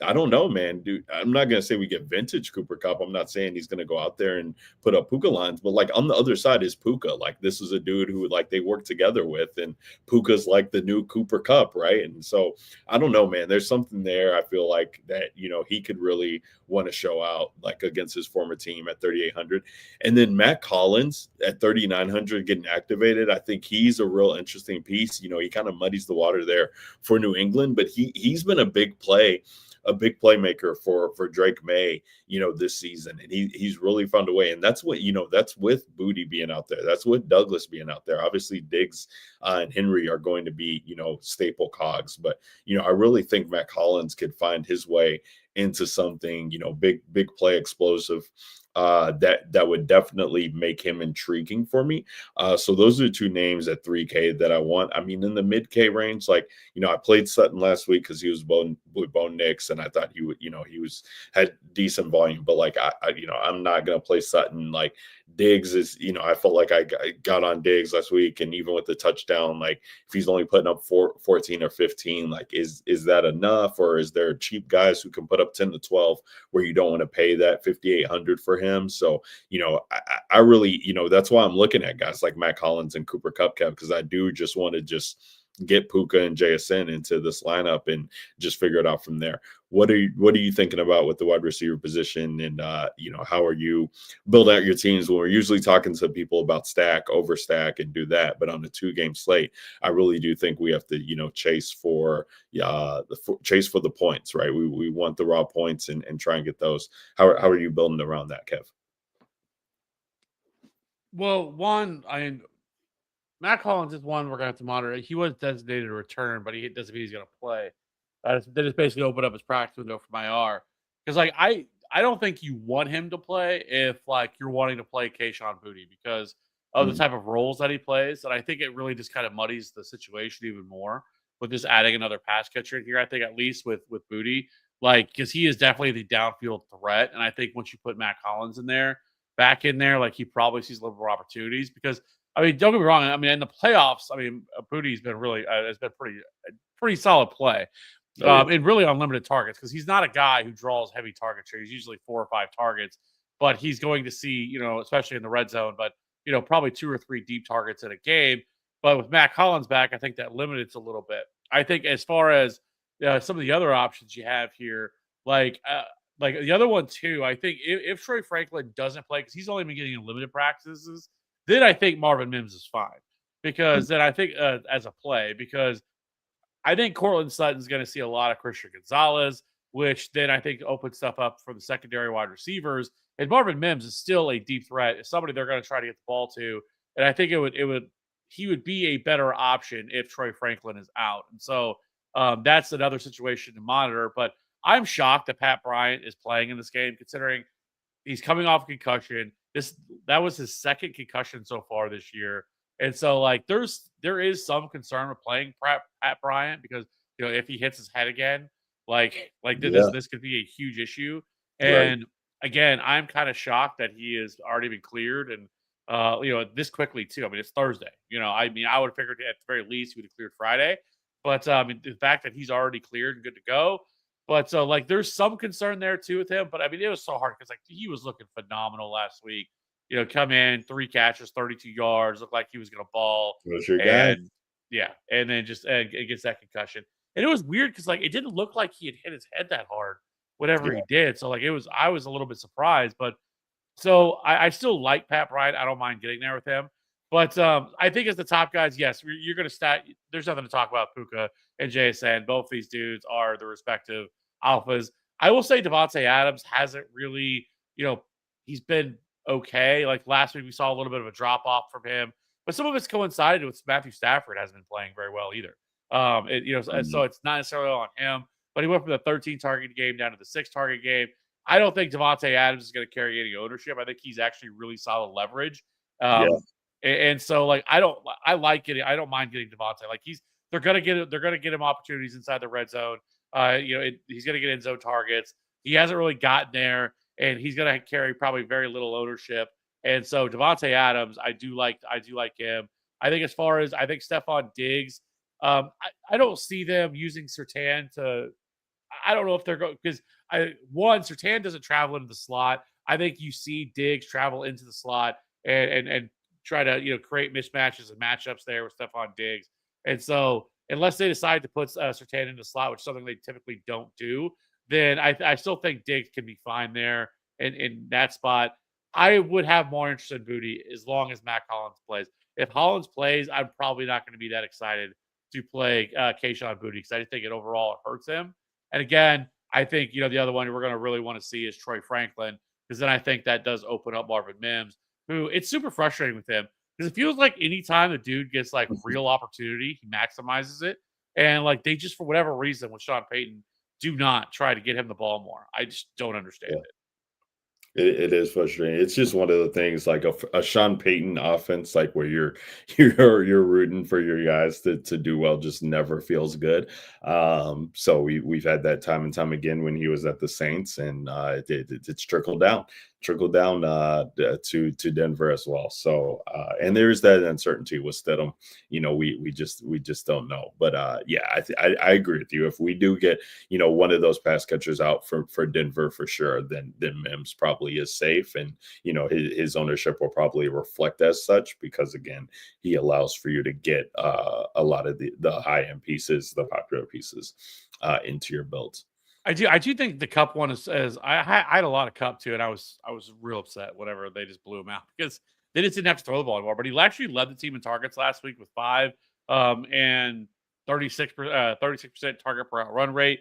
I don't know, man. Dude, I'm not going to say we get vintage Cooper Kupp. I'm not saying he's going to go out there and put up Puka lines, but like on the other side is Puka. Like this is a dude who like they work together with, and Puka's like the new Cooper Kupp, right? And so I don't know, man. There's something there. I feel like that, he could really want to show out like against his former team at 3,800. And then Matt Collins at 3,900 getting activated. I think he's a real interesting piece. He kind of muddies the water there for New England, but he's been a big play a big playmaker for Drake May, this season, and he's really found a way. And that's what that's with Booty being out there. That's with Douglas being out there. Obviously, Diggs and Henry are going to be staple cogs, but I really think Matt Collins could find his way into something big play explosive. That would definitely make him intriguing for me. So those are the two names at 3K that I want. I mean, in the mid K range, like I played Sutton last week because he was with Bo Nix, and I thought he would, had decent volume. But like I'm not gonna play Sutton. Like Diggs is, I felt like I got on Diggs last week, and even with the touchdown, like if he's only putting up 14 or 15, like is that enough, or is there cheap guys who can put up 10 to 12 where you don't want to pay that 5,800 for him? So I really, that's why I'm looking at guys like Matt Collins and Cooper Kupp, because I do just want to just get Puka and JSN into this lineup and just figure it out from there. What are you thinking about with the wide receiver position, and how are you build out your teams? When we're usually talking to people about stack, overstack, and do that, but on a 2-game slate, I really do think we have to chase for the points, right? We want the raw points and try and get those. How are you building around that, Kev? Well, Matt Collins is one we're gonna have to monitor. He was designated a return, but he doesn't mean he's gonna play. They just basically open up his practice window from IR. Because like I don't think you want him to play if like you're wanting to play Kayshon Boutte because of the Mm, type of roles that he plays. And I think it really just kind of muddies the situation even more with just adding another pass catcher in here. I think at least with Boutte, like because he is definitely the downfield threat. And I think once you put Matt Collins back in there, like he probably sees a little more opportunities because I mean, don't get me wrong. I mean, in the playoffs, I mean, Boutte's been really has been pretty solid play, oh yeah. and really unlimited targets because he's not a guy who draws heavy target share. He's usually 4 or 5 targets, but he's going to see especially in the red zone, but probably 2 or 3 deep targets in a game. But with Matt Collins back, I think that limits a little bit. I think as far as some of the other options you have here, like the other one too, I think if Troy Franklin doesn't play because he's only been getting limited practices, then I think Marvin Mims is fine Mm, because then I think as a play because I think Cortland Sutton's going to see a lot of Christian Gonzalez, which then I think opens stuff up for the secondary wide receivers. And Marvin Mims is still a deep threat. It's somebody they're going to try to get the ball to, and I think he would be a better option if Troy Franklin is out. And so that's another situation to monitor. But I'm shocked that Pat Bryant is playing in this game, considering he's coming off a concussion. That was his second concussion so far this year. And so like there is some concern with playing Pat Bryant because if he hits his head again, yeah. this could be a huge issue. Right. And again, I'm kind of shocked that he has already been cleared and this quickly too. I mean, it's Thursday. I mean, I would have figured at the very least he would have cleared Friday. But the fact that he's already cleared and good to go, but so like there's some concern there too with him. But I mean, it was so hard because like he was looking phenomenal last week. Come in, 3 catches, 32 yards, looked like he was gonna ball. What's your guy? And yeah, and then just it gets that concussion. And it was weird because like it didn't look like he had hit his head that hard, whatever Yeah. he did. So like I was a little bit surprised, but so I still like Pat Bryant. I don't mind getting there with him. But I think as the top guys, yes, you're going to stat. There's nothing to talk about Puka and JSN. Both these dudes are the respective alphas. I will say Devontae Adams hasn't really, he's been okay. Like last week, we saw a little bit of a drop off from him, but some of it's coincided with Matthew Stafford hasn't been playing very well either. So Mhm. it's not necessarily on him, but he went from the 13 target game down to the 6 target game. I don't think Devontae Adams is going to carry any ownership. I think he's actually really solid leverage. Yeah. And so like I don't mind getting Devontae. Like they're gonna get him opportunities inside the red zone. He's gonna get end zone targets. He hasn't really gotten there, and he's gonna carry probably very little ownership. And so Devontae Adams, I do like him. I think Stephon Diggs, I don't see them using Sertan to I don't know if they're going because Sertan doesn't travel into the slot. I think you see Diggs travel into the slot and try to create mismatches and matchups there with Stephon Diggs. And so unless they decide to put Sertan in the slot, which is something they typically don't do, then I still think Diggs can be fine there in that spot. I would have more interest in Booty as long as Matt Collins plays. If Hollins plays, I'm probably not going to be that excited to play Kayshon Boutte because I just think it overall hurts him. And again, I think, the other one we're going to really want to see is Troy Franklin, because then I think that does open up Marvin Mims, who it's super frustrating with him because it feels like anytime the dude gets like real opportunity, he maximizes it. And like they just, for whatever reason, with Sean Payton, do not try to get him the ball more. I just don't understand Yeah. it. It is frustrating. It's just one of the things like a Sean Payton offense, like where you're you're rooting for your guys to do well, just never feels good. So we've had that time and time again when he was at the Saints, and it's trickled down to Denver as well. So and there's that uncertainty with Stidham. We just don't know. But yeah, I agree with you. If we do get one of those pass catchers out for Denver for sure, then Mims probably is safe, and his ownership will probably reflect as such because again, he allows for you to get a lot of the high end pieces, the popular pieces, into your build. I do think the Cup one is I had a lot of Cup too, and I was real upset whenever they just blew him out because they just didn't have to throw the ball anymore. But he actually led the team in targets last week with 5, and 36% target per out run rate.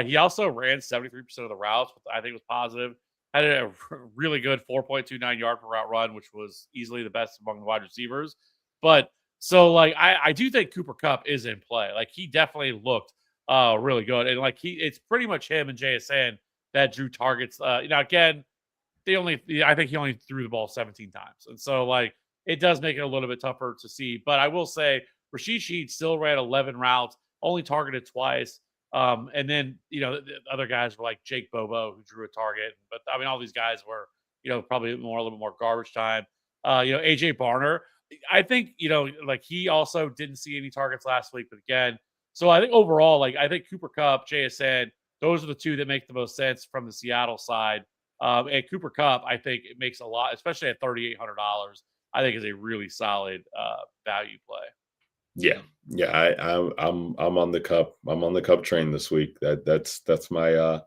He also ran 73% of the routes, which I think was positive. Had a really good 4.29 yard per route run, which was easily the best among the wide receivers. But so like I do think Cooper Cup is in play. Like he definitely looked really good. And like it's pretty much him and JSN that drew targets. Again, I think he only threw the ball 17 times. And so like it does make it a little bit tougher to see. But I will say Rashid Sheed still ran 11 routes, only targeted twice. And then, the other guys were like Jake Bobo, who drew a target. But I mean, all these guys were, probably a little bit more garbage time. AJ Barner, I think, like he also didn't see any targets last week. But again, so I think overall, like I think Cooper Cup, JSN, those are the two that make the most sense from the Seattle side. And Cooper Cup, I think it makes a lot, especially at $3,800. I think is a really solid value play. Yeah, yeah, I'm on the cup. I'm on the cup train this week. That's my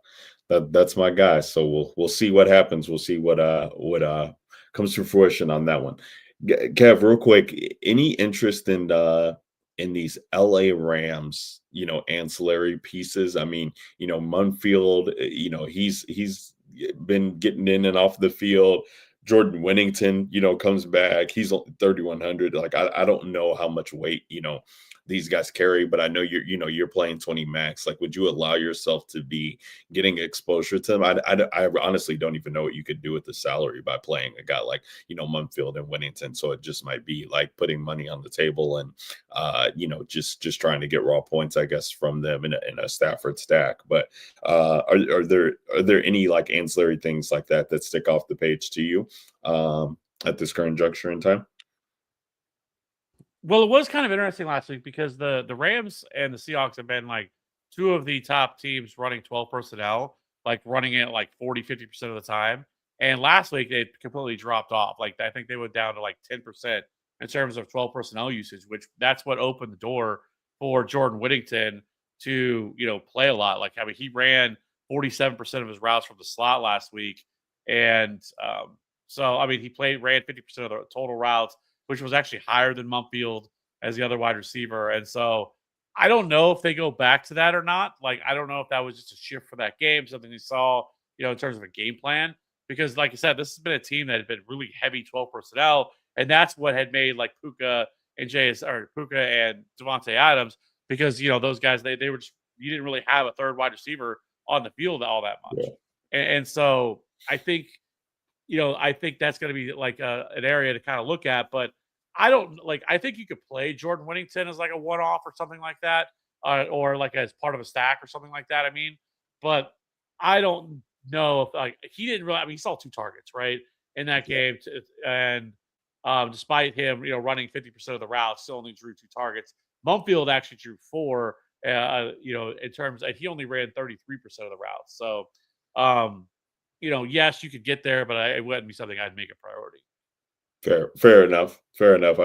that's my guy. So we'll see what happens. We'll see what comes to fruition on that one. Kev, real quick, any interest in these LA Rams, ancillary pieces? I mean, Munfield, he's been getting in and off the field. Jordan Winnington, comes back. He's 3,100. Like I don't know how much weight, these guys carry, but I know you're playing 20 max. Like, would you allow yourself to be getting exposure to them? I honestly don't even know what you could do with the salary by playing a guy like, Munfield and Winnington. So it just might be like putting money on the table and, just trying to get raw points, I guess, from them in a Stafford stack. But are there any like ancillary things like that stick off the page to you at this current juncture in time? Well, it was kind of interesting last week because the Rams and the Seahawks have been like two of the top teams running 12 personnel, like running it like 40-50% of the time. And last week they completely dropped off. Like I think they went down to like 10% in terms of 12 personnel usage, which that's what opened the door for Jordan Whittington to, play a lot. Like I mean, he ran 47% of his routes from the slot last week. And so I mean ran 50% of the total routes, which was actually higher than Mumfield as the other wide receiver. And so I don't know if they go back to that or not. Like, I don't know if that was just a shift for that game, something they saw, in terms of a game plan. Because, like I said, this has been a team that had been really heavy 12 personnel, and that's what had made like Puka and Devontae Adams, because those guys they were just, you didn't really have a third wide receiver on the field all that much, Yeah, and so I think that's going to be like an area to kind of look at. But I don't like. I think you could play Jordan Whittington as like a one-off or something like that, or like as part of a stack or something like that. I mean, but I don't know if like he didn't really. I mean, he saw 2 targets right in that yeah, game, and despite him, running 50% of the routes, still only drew 2 targets. Mumfield actually drew 4. In terms, and he only ran 33% of the routes. So. Yes, you could get there, but it wouldn't be something I'd make a priority. fair enough. Fair enough.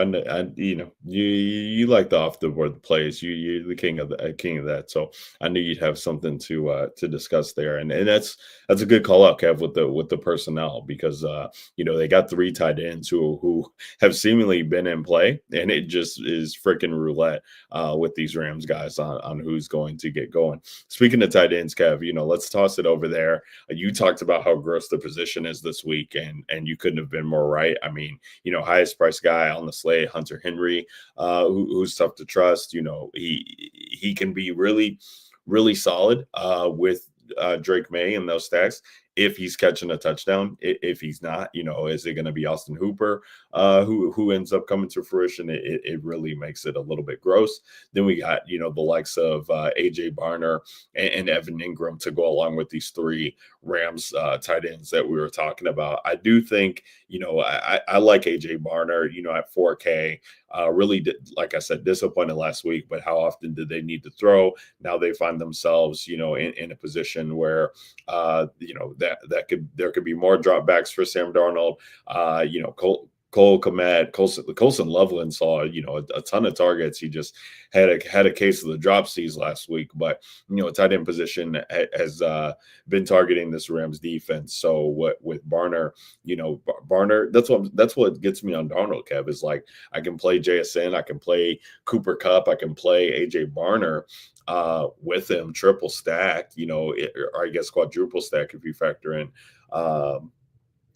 You like the off the board plays. You're the king of that. So I knew you'd have something to discuss there, and that's a good call out, Kev, with the personnel because they got three tight ends who have seemingly been in play, and it just is freaking roulette with these Rams guys on who's going to get going. Speaking of tight ends, Kev, let's toss it over there. You talked about how gross the position is this week, and you couldn't have been more right. I mean, highest price guy on the slate, Hunter Henry, who's tough to trust. He can be really, really solid with Drake May and those stacks if he's catching a touchdown. If he's not, is it going to be Austin Hooper who ends up coming to fruition? It really makes it a little bit gross. Then we got the likes of AJ Barner and Evan Ingram to go along with these three Rams tight ends that we were talking about. I do think I like AJ Barner at 4K. Really, like I said, disappointed last week, but how often did they need to throw? Now they find themselves, in a position where, there could be more dropbacks for Sam Darnold. Cole Komet, Colson Loveland saw, a ton of targets. He just had a case of the dropsies last week, but tight end position has been targeting this Rams defense. So what with Barner, Barner, that's what gets me on Darnold, Kev, is like I can play JSN, I can play Cooper Kupp, I can play AJ Barner with him, triple stack, or I guess quadruple stack if you factor in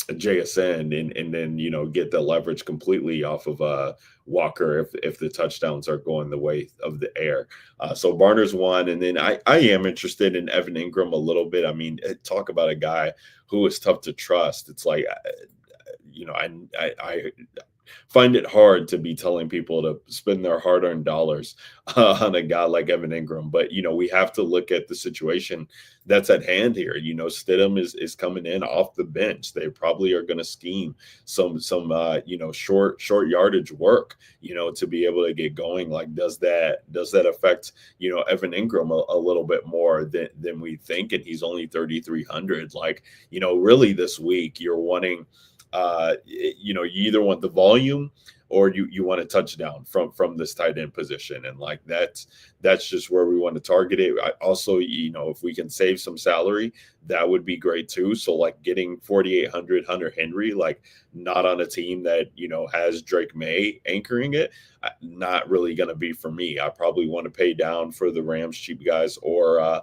JSN and then get the leverage completely off of Walker if the touchdowns are going the way of the air. So Barner's one, and then I am interested in Evan Ingram a little bit. I mean, talk about a guy who is tough to trust. It's like I find it hard to be telling people to spend their hard-earned dollars on a guy like Evan Ingram. But we have to look at the situation that's at hand here. Stidham is coming in off the bench. They probably are going to scheme some short yardage work, to be able to get going. Like, does that affect Evan Ingram a little bit more than we think? And he's only 3,300. Like, really this week you're wanting. You either want the volume or you want a touchdown from this tight end position, and like that's just where we want to target it. Also, if we can save some salary, that would be great too. So like getting 4,800 Hunter Henry, like not on a team that has Drake May anchoring it, not really going to be for me. I probably want to pay down for the Rams cheap guys or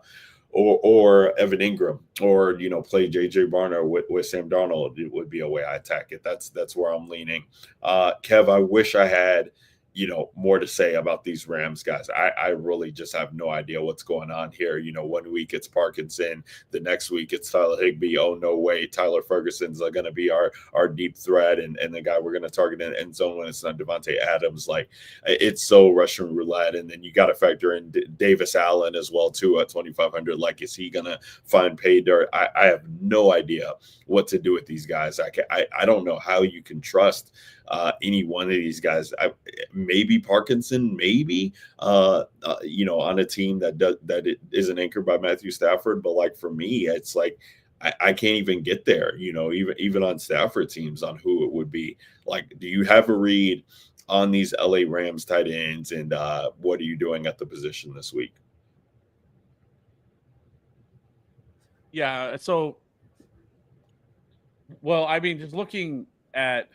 Evan Ingram, or play JJ Barner with Sam Darnold. It would be a way I attack it. That's where I'm leaning. Kev, I wish I had more to say about these Rams guys. I really just have no idea what's going on here. 1 week it's Parkinson, the next week it's Tyler Higbee. Oh no way, Tyler Ferguson's going to be our deep threat and the guy we're going to target in end zone when it's not Devontae Adams. Like, it's so Russian roulette. And then you got to factor in Davis Allen as well too at 2,500. Like, is he going to find pay dirt? I have no idea what to do with these guys. I don't know how you can trust any one of these guys. Maybe Parkinson, maybe on a team that isn't anchored by Matthew Stafford. But like for me, it's like I can't even get there. Even on Stafford teams on who it would be. Like, do you have a read on these LA Rams tight ends, and what are you doing at the position this week? Yeah. So, well, I mean, just looking at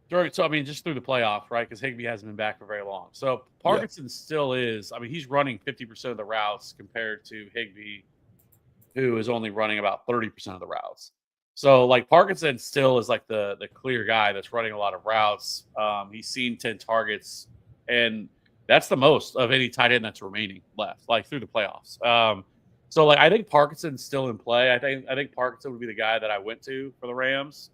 just through the playoffs, right? Because Higbee hasn't been back for very long. So Parkinson still is. I mean, he's running 50% of the routes compared to Higbee, who is only running about 30% of the routes. So like Parkinson still is like the clear guy that's running a lot of routes. He's seen 10 targets, and that's the most of any tight end that's remaining left, like through the playoffs. So like I think Parkinson's still in play. I think Parkinson would be the guy that I went to for the Rams.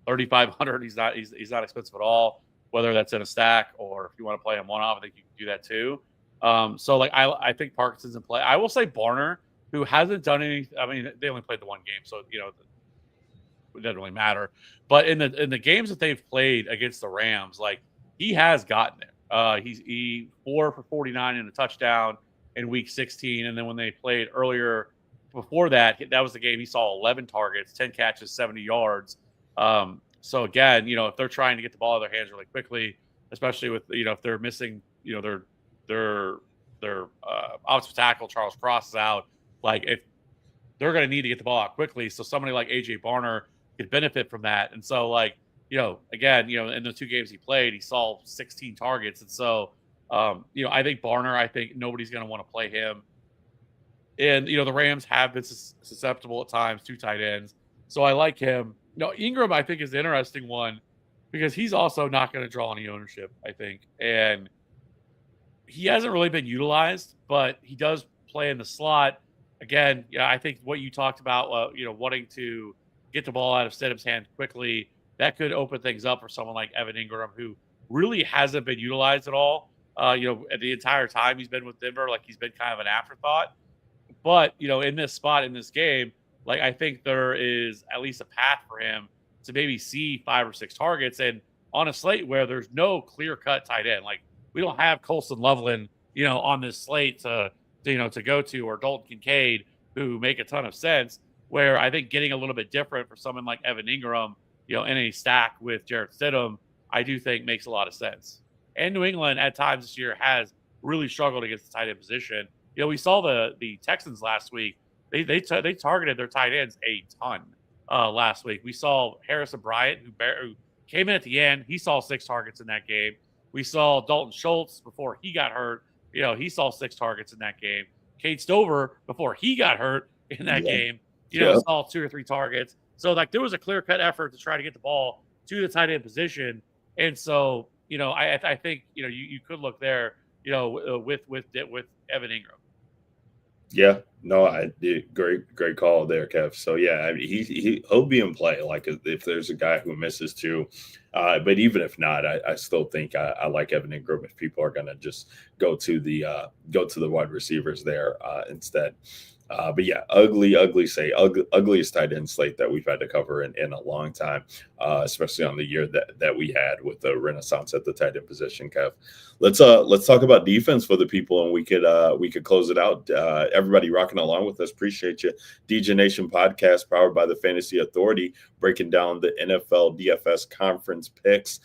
3,500. He's not expensive at all. Whether that's in a stack or if you want to play him one off, I think you can do that too. So like I think Parkinson's in play. I will say Barner, who hasn't done any. I mean, they only played the one game, so it doesn't really matter. But in the games that they've played against the Rams, like he has gotten it. He 4 for 49 in a touchdown in week 16, and then when they played earlier before that was the game he saw 11 targets, 10 catches, 70 yards. So again, if they're trying to get the ball out of their hands really quickly, especially with if they're missing, their offensive tackle Charles Cross is out, like if they're going to need to get the ball out quickly. So somebody like AJ Barner could benefit from that. And so like, again, in the 2 games he played, he saw 16 targets. And so, I think Barner, I think nobody's going to want to play him. And, the Rams have been susceptible at times to tight ends. So I like him. Ingram, I think, is the interesting one because he's also not going to draw any ownership, I think. And he hasn't really been utilized, but he does play in the slot. Again, I think what you talked about, wanting to get the ball out of Stidham's hand quickly, that could open things up for someone like Evan Ingram, who really hasn't been utilized at all. At the entire time he's been with Denver, like he's been kind of an afterthought. But, in this spot in this game, like I think there is at least a path for him to maybe see 5 or 6 targets. And on a slate where there's no clear-cut tight end, like we don't have Colson Loveland, on this slate to go to, or Dalton Kincaid, who make a ton of sense, where I think getting a little bit different for someone like Evan Ingram, in a stack with Jarrett Stidham, I do think makes a lot of sense. And New England at times this year has really struggled against the tight end position. We saw the Texans last week. They targeted their tight ends a ton last week. We saw Harrison Bryant, who came in at the end. He saw 6 targets in that game. We saw Dalton Schultz before he got hurt. He saw 6 targets in that game. Cade Stover, before he got hurt in that game, saw 2 or 3 targets. So, like, there was a clear-cut effort to try to get the ball to the tight end position. And so, I think, you could look there, with Evan Ingram. Yeah, no, I did great call there, Kev. So yeah, I mean, he'll be in play. Like if there's a guy who misses 2, but even if not, I still think I like Evan Ingram if people are gonna just go to the wide receivers there instead. But yeah, ugliest tight end slate that we've had to cover in a long time, especially on the year that we had with the renaissance at the tight end position. Kev, let's talk about defense for the people, and we could close it out. Everybody rocking along with us, appreciate you. DJ Nation podcast powered by the Fantasy Authority, breaking down the NFL DFS conference picks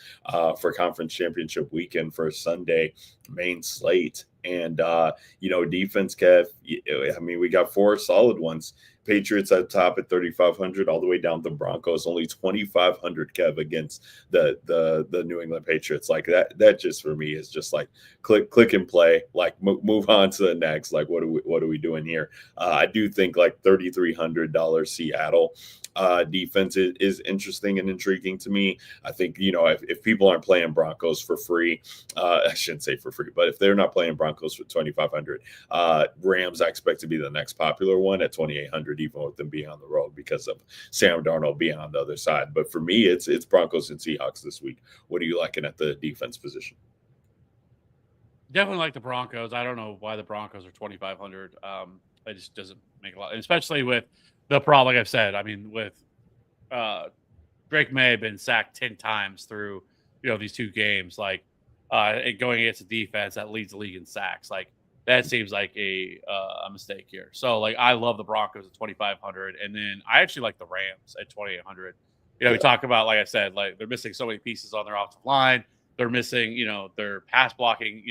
for conference championship weekend for Sunday main slate. And defense, Kev, I mean, we got 4 solid ones. Patriots at top at 3,500, all the way down to Broncos, only 2,500, Kev, against the New England Patriots. Like that just for me is just like click and play, like move on to the next. Like what are we doing here? I do think like $3,300 Seattle defense is interesting and intriguing to me. I think, if people aren't playing Broncos for free, I shouldn't say for free, but if they're not playing Broncos for 2,500, Rams I expect to be the next popular one at 2,800, even with them being on the road because of Sam Darnold being on the other side. But for me, it's Broncos and Seahawks this week. What are you liking at the defense position? Definitely like the Broncos. I don't know why the Broncos are 2,500. It just doesn't make a lot, and especially with the problem, like I've said. I mean, with Drake May have been sacked 10 times through these 2 games. Like going against a defense that leads the league in sacks, like that seems like a mistake here. So like I love the Broncos at 2,500, and then I actually like the Rams at 2,800. We talk about, like I said, like they're missing so many pieces on their offensive line. They're missing their pass blocking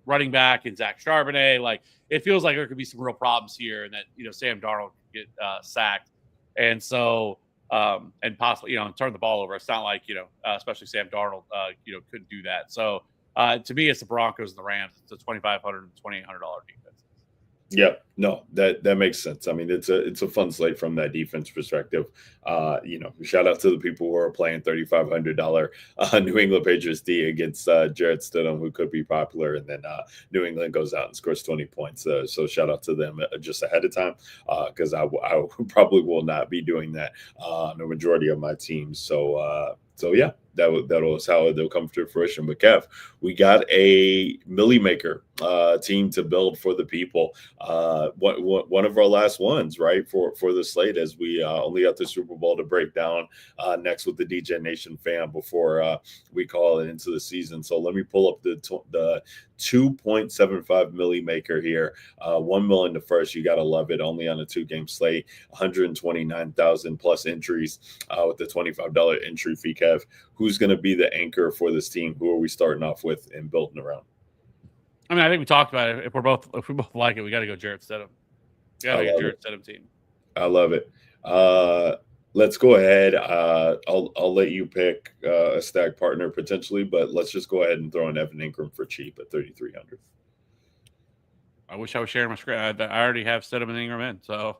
running back and Zach Charbonnet. Like it feels like there could be some real problems here, and that Sam Darnold could get sacked, and so and possibly turn the ball over. It's not like especially Sam Darnold couldn't do that. So to me, it's the Broncos and the Rams. It's a $2,500 and $2,800 defense. Yeah, no, that makes sense. I mean, it's a fun slate from that defense perspective. Shout out to the people who are playing $3,500 New England Patriots D against Jarrett Stidham, who could be popular, and then New England goes out and scores 20 points. So shout out to them just ahead of time, because I probably will not be doing that on the majority of my teams. So yeah. that was how they'll come to fruition. But Kev, we got a Millie Maker team to build for the people. One of our last ones, right, for the slate, as we only got the Super Bowl to break down next with the DJ Nation fan before we call it into the season. So let me pull up the 2.75 milli maker here. 1 million the first. You got to love it. Only on a 2-game slate. 129,000 plus entries with the $25 entry fee. Kev, who's going to be the anchor for this team? Who are we starting off with and building around? I mean, I think we talked about it. If we both like it, we got to go Jarrett Stidham. We got to go Jarrett Stidham team. I love it. Let's go ahead. I'll let you pick a stack partner potentially, but let's just go ahead and throw in Evan Ingram for cheap at 3,300. I wish I was sharing my screen. I already have Stidham and Ingram in, so.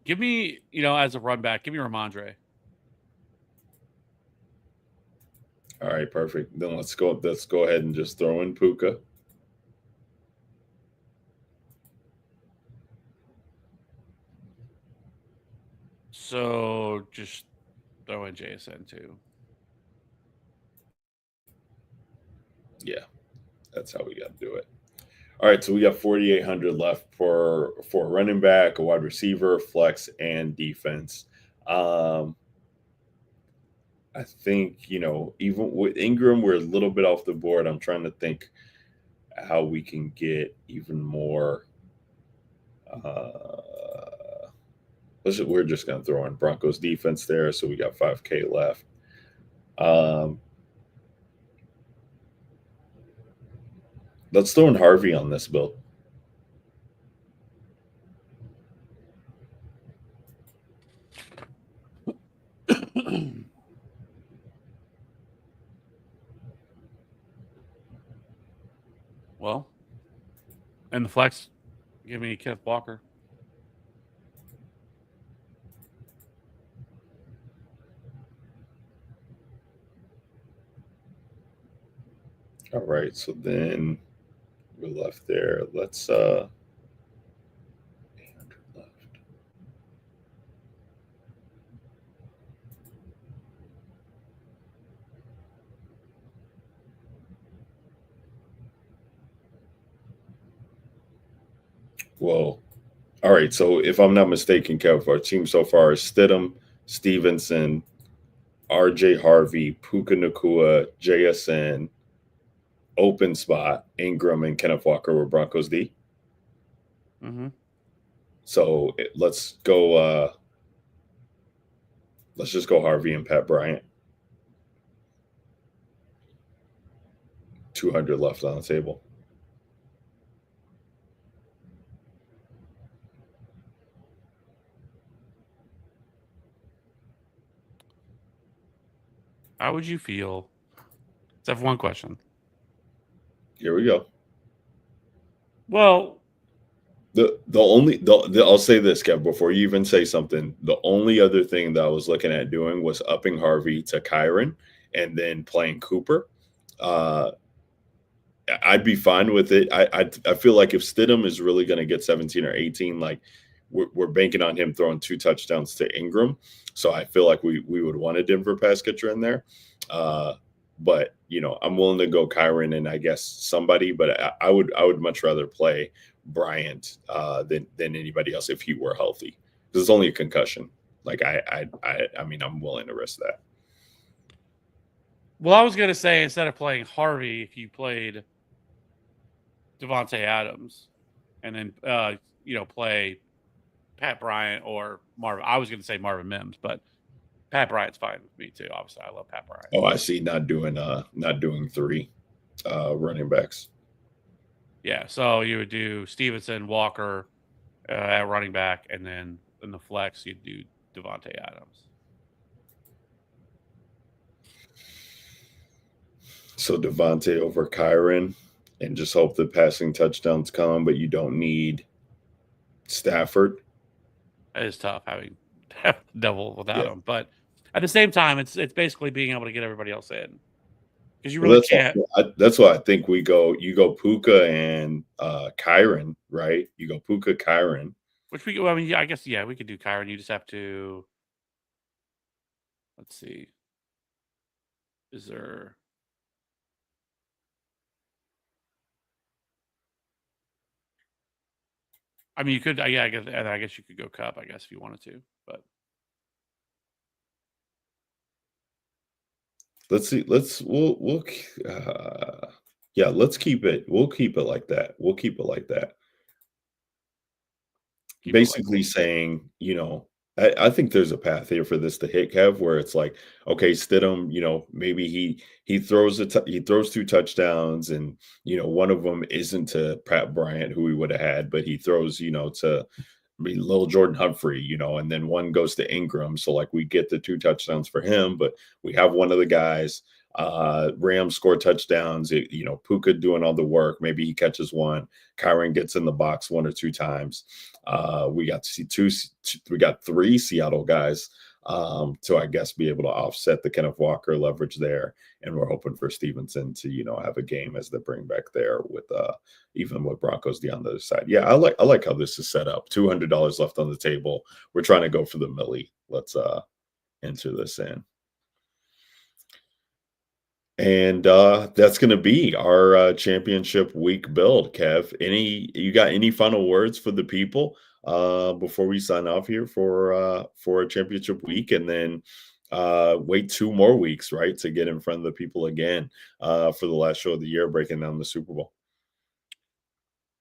Give me, as a run back, give me Ramondre. All right, perfect. Then let's go ahead and just throw in Puka. So just throw in JSN too. Yeah, that's how we got to do it. All right, so we got 4,800 left for a running back, a wide receiver, flex, and defense. I think, even with Ingram, we're a little bit off the board. I'm trying to think how we can get even more. We're just going to throw in Broncos defense there. So we got 5K left. Let's throw in Harvey on this build. Well, and the flex, give me Kenneth Walker. All right, so then we're left there. Let's 800 left. Whoa. All right, so if I'm not mistaken, Kev, our team so far is Stidham, Stevenson, RJ Harvey, Puka Nacua, JSN, open spot, Ingram, and Kenneth Walker were Broncos D. Mm-hmm. So let's go. Let's just go Harvey and Pat Bryant. 200 left on the table. How would you feel? Let's have one question. Here we go. Well, I'll say this, Kev, before you even say something. The only other thing that I was looking at doing was upping Harvey to Kyron and then playing Cooper. I'd be fine with it. I feel like if Stidham is really going to get 17 or 18, like we're banking on him throwing 2 touchdowns to Ingram. So I feel like we would want a Denver pass catcher in there. But I'm willing to go Kyron and I guess somebody, but I would much rather play Bryant than anybody else if he were healthy. Because it's only a concussion. Like I mean, I'm willing to risk that. Well, I was gonna say instead of playing Harvey, if you played Devontae Adams, and then play Pat Bryant or Marvin. I was gonna say Marvin Mims, but Pat Bryant's fine with me too. Obviously, I love Pat Bryant. Oh, I see. Not doing 3 running backs. Yeah, so you would do Stevenson, Walker at running back, and then in the flex you'd do Devontae Adams. So Devontae over Kyron, and just hope the passing touchdowns come, but you don't need Stafford. It is tough having double without him, but at the same time, it's basically being able to get everybody else in because you really can't. That's why I think we go. You go Puka and Kyron, right? You go Puka Kyron Which we, well, I mean, yeah, I guess, yeah, we could do Kyron. You just have to, let's see, is there, I mean, you could, yeah, I guess you could go Cup, I guess, if you wanted to, but Let's see. Uh, yeah, let's keep it. We'll keep it like that. We'll keep it like that. keep it like, Basically saying, I think there's a path here for this to hit, Kev, where it's like, okay, Stidham, maybe he throws he throws 2 touchdowns, and one of them isn't to Pat Bryant, who we would have had, but he throws, to little Jordan Humphrey, and then one goes to Ingram. So like we get the 2 touchdowns for him, but we have one of the guys. Rams score touchdowns. Puka doing all the work. Maybe he catches one. Kyron gets in the box 1 or 2 times. We got to see we got 3 Seattle guys to, I guess, be able to offset the Kenneth Walker leverage there. And we're hoping for Stevenson to, have a game as they bring back there with even with Broncos on the other side. Yeah, I like how this is set up. $200 left on the table. We're trying to go for the millie. Let's enter this in. And that's going to be our championship week build. Kev, you got any final words for the people before we sign off here for a championship week, and then wait 2 more weeks, right, to get in front of the people again for the last show of the year, breaking down the Super Bowl.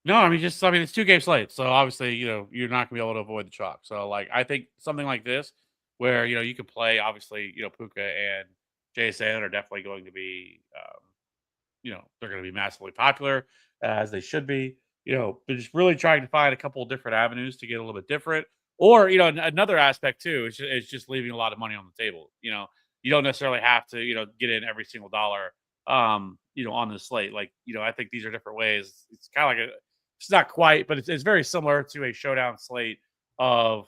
no, I mean, it's 2 game slate. So obviously, you're not gonna be able to avoid the chalk. So like, I think something like this, where you can play, obviously, Puka and JSN are definitely going to be, they're going to be massively popular, as they should be. They're just really trying to find a couple of different avenues to get a little bit different. Or, another aspect too is just leaving a lot of money on the table. You don't necessarily have to, get in every single dollar, on the slate. Like, I think these are different ways. It's kind of like it's not quite, but it's very similar to a showdown slate of,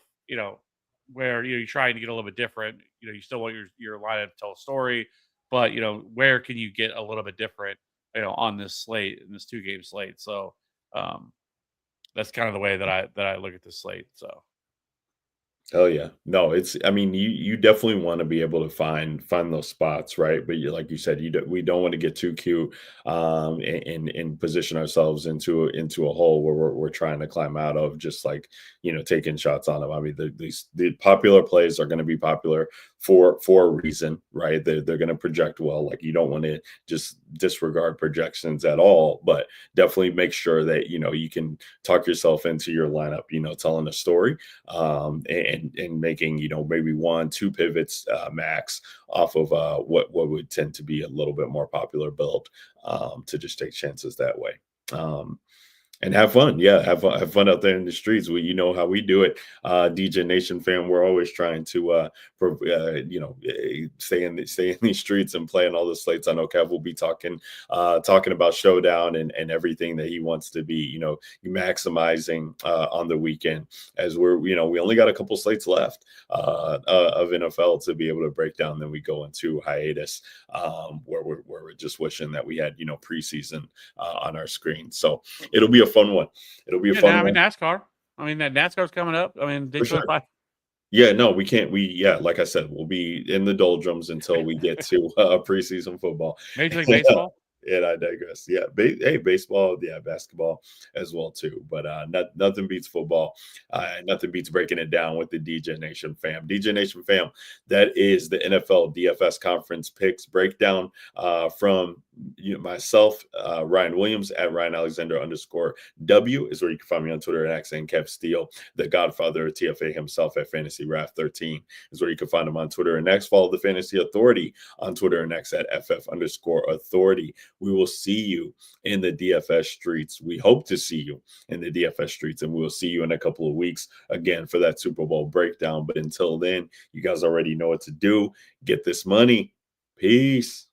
where, you're trying to get a little bit different. You still want your lineup to tell a story, but where can you get a little bit different, on this slate, in this 2 game slate. So that's kind of the way that I look at this slate. So Oh yeah. No, I mean, you definitely want to be able to find those spots, right? But like you said, we don't want to get too cute and position ourselves into a hole where we're trying to climb out of, just like, taking shots on them. I mean, the popular plays are going to be popular for a reason, right? They're going to project well. Like, you don't want to just disregard projections at all, but definitely make sure that you can talk yourself into your lineup, telling a story, and making maybe 1-2 pivots max off of what would tend to be a little bit more popular build, to just take chances that way. And have fun. Yeah, have fun out there in the streets. You know how we do it. DJ Nation fam, we're always trying to stay in these streets and playing all the slates. I know Kev will be talking about Showdown and everything that he wants to be, maximizing on the weekend, as we only got a couple slates left of NFL to be able to break down. Then we go into hiatus, where we're just wishing that we had preseason on our screen. So it'll be a fun one. It'll be a fun I mean, one. NASCAR. I mean, that NASCAR's coming up. I mean, For sure. Daytona 5. Yeah, no, we can't. Like I said, we'll be in the doldrums until we get to preseason football. Major League Baseball. And I digress. Yeah, hey, baseball, yeah, basketball as well too. But nothing beats football. Nothing beats breaking it down with the DJ Nation fam. DJ Nation fam, that is the NFL DFS conference picks breakdown from myself, Ryan Williams at Ryan Alexander _W is where you can find me on Twitter at and Kev Steele, the Godfather of TFA himself at Fantasy Raf 13 is where you can find him on Twitter and X. Follow the Fantasy Authority on Twitter and X at FF_authority. We will see you in the DFS streets. We hope to see you in the DFS streets, and we will see you in a couple of weeks again for that Super Bowl breakdown. But until then, you guys already know what to do. Get this money. Peace.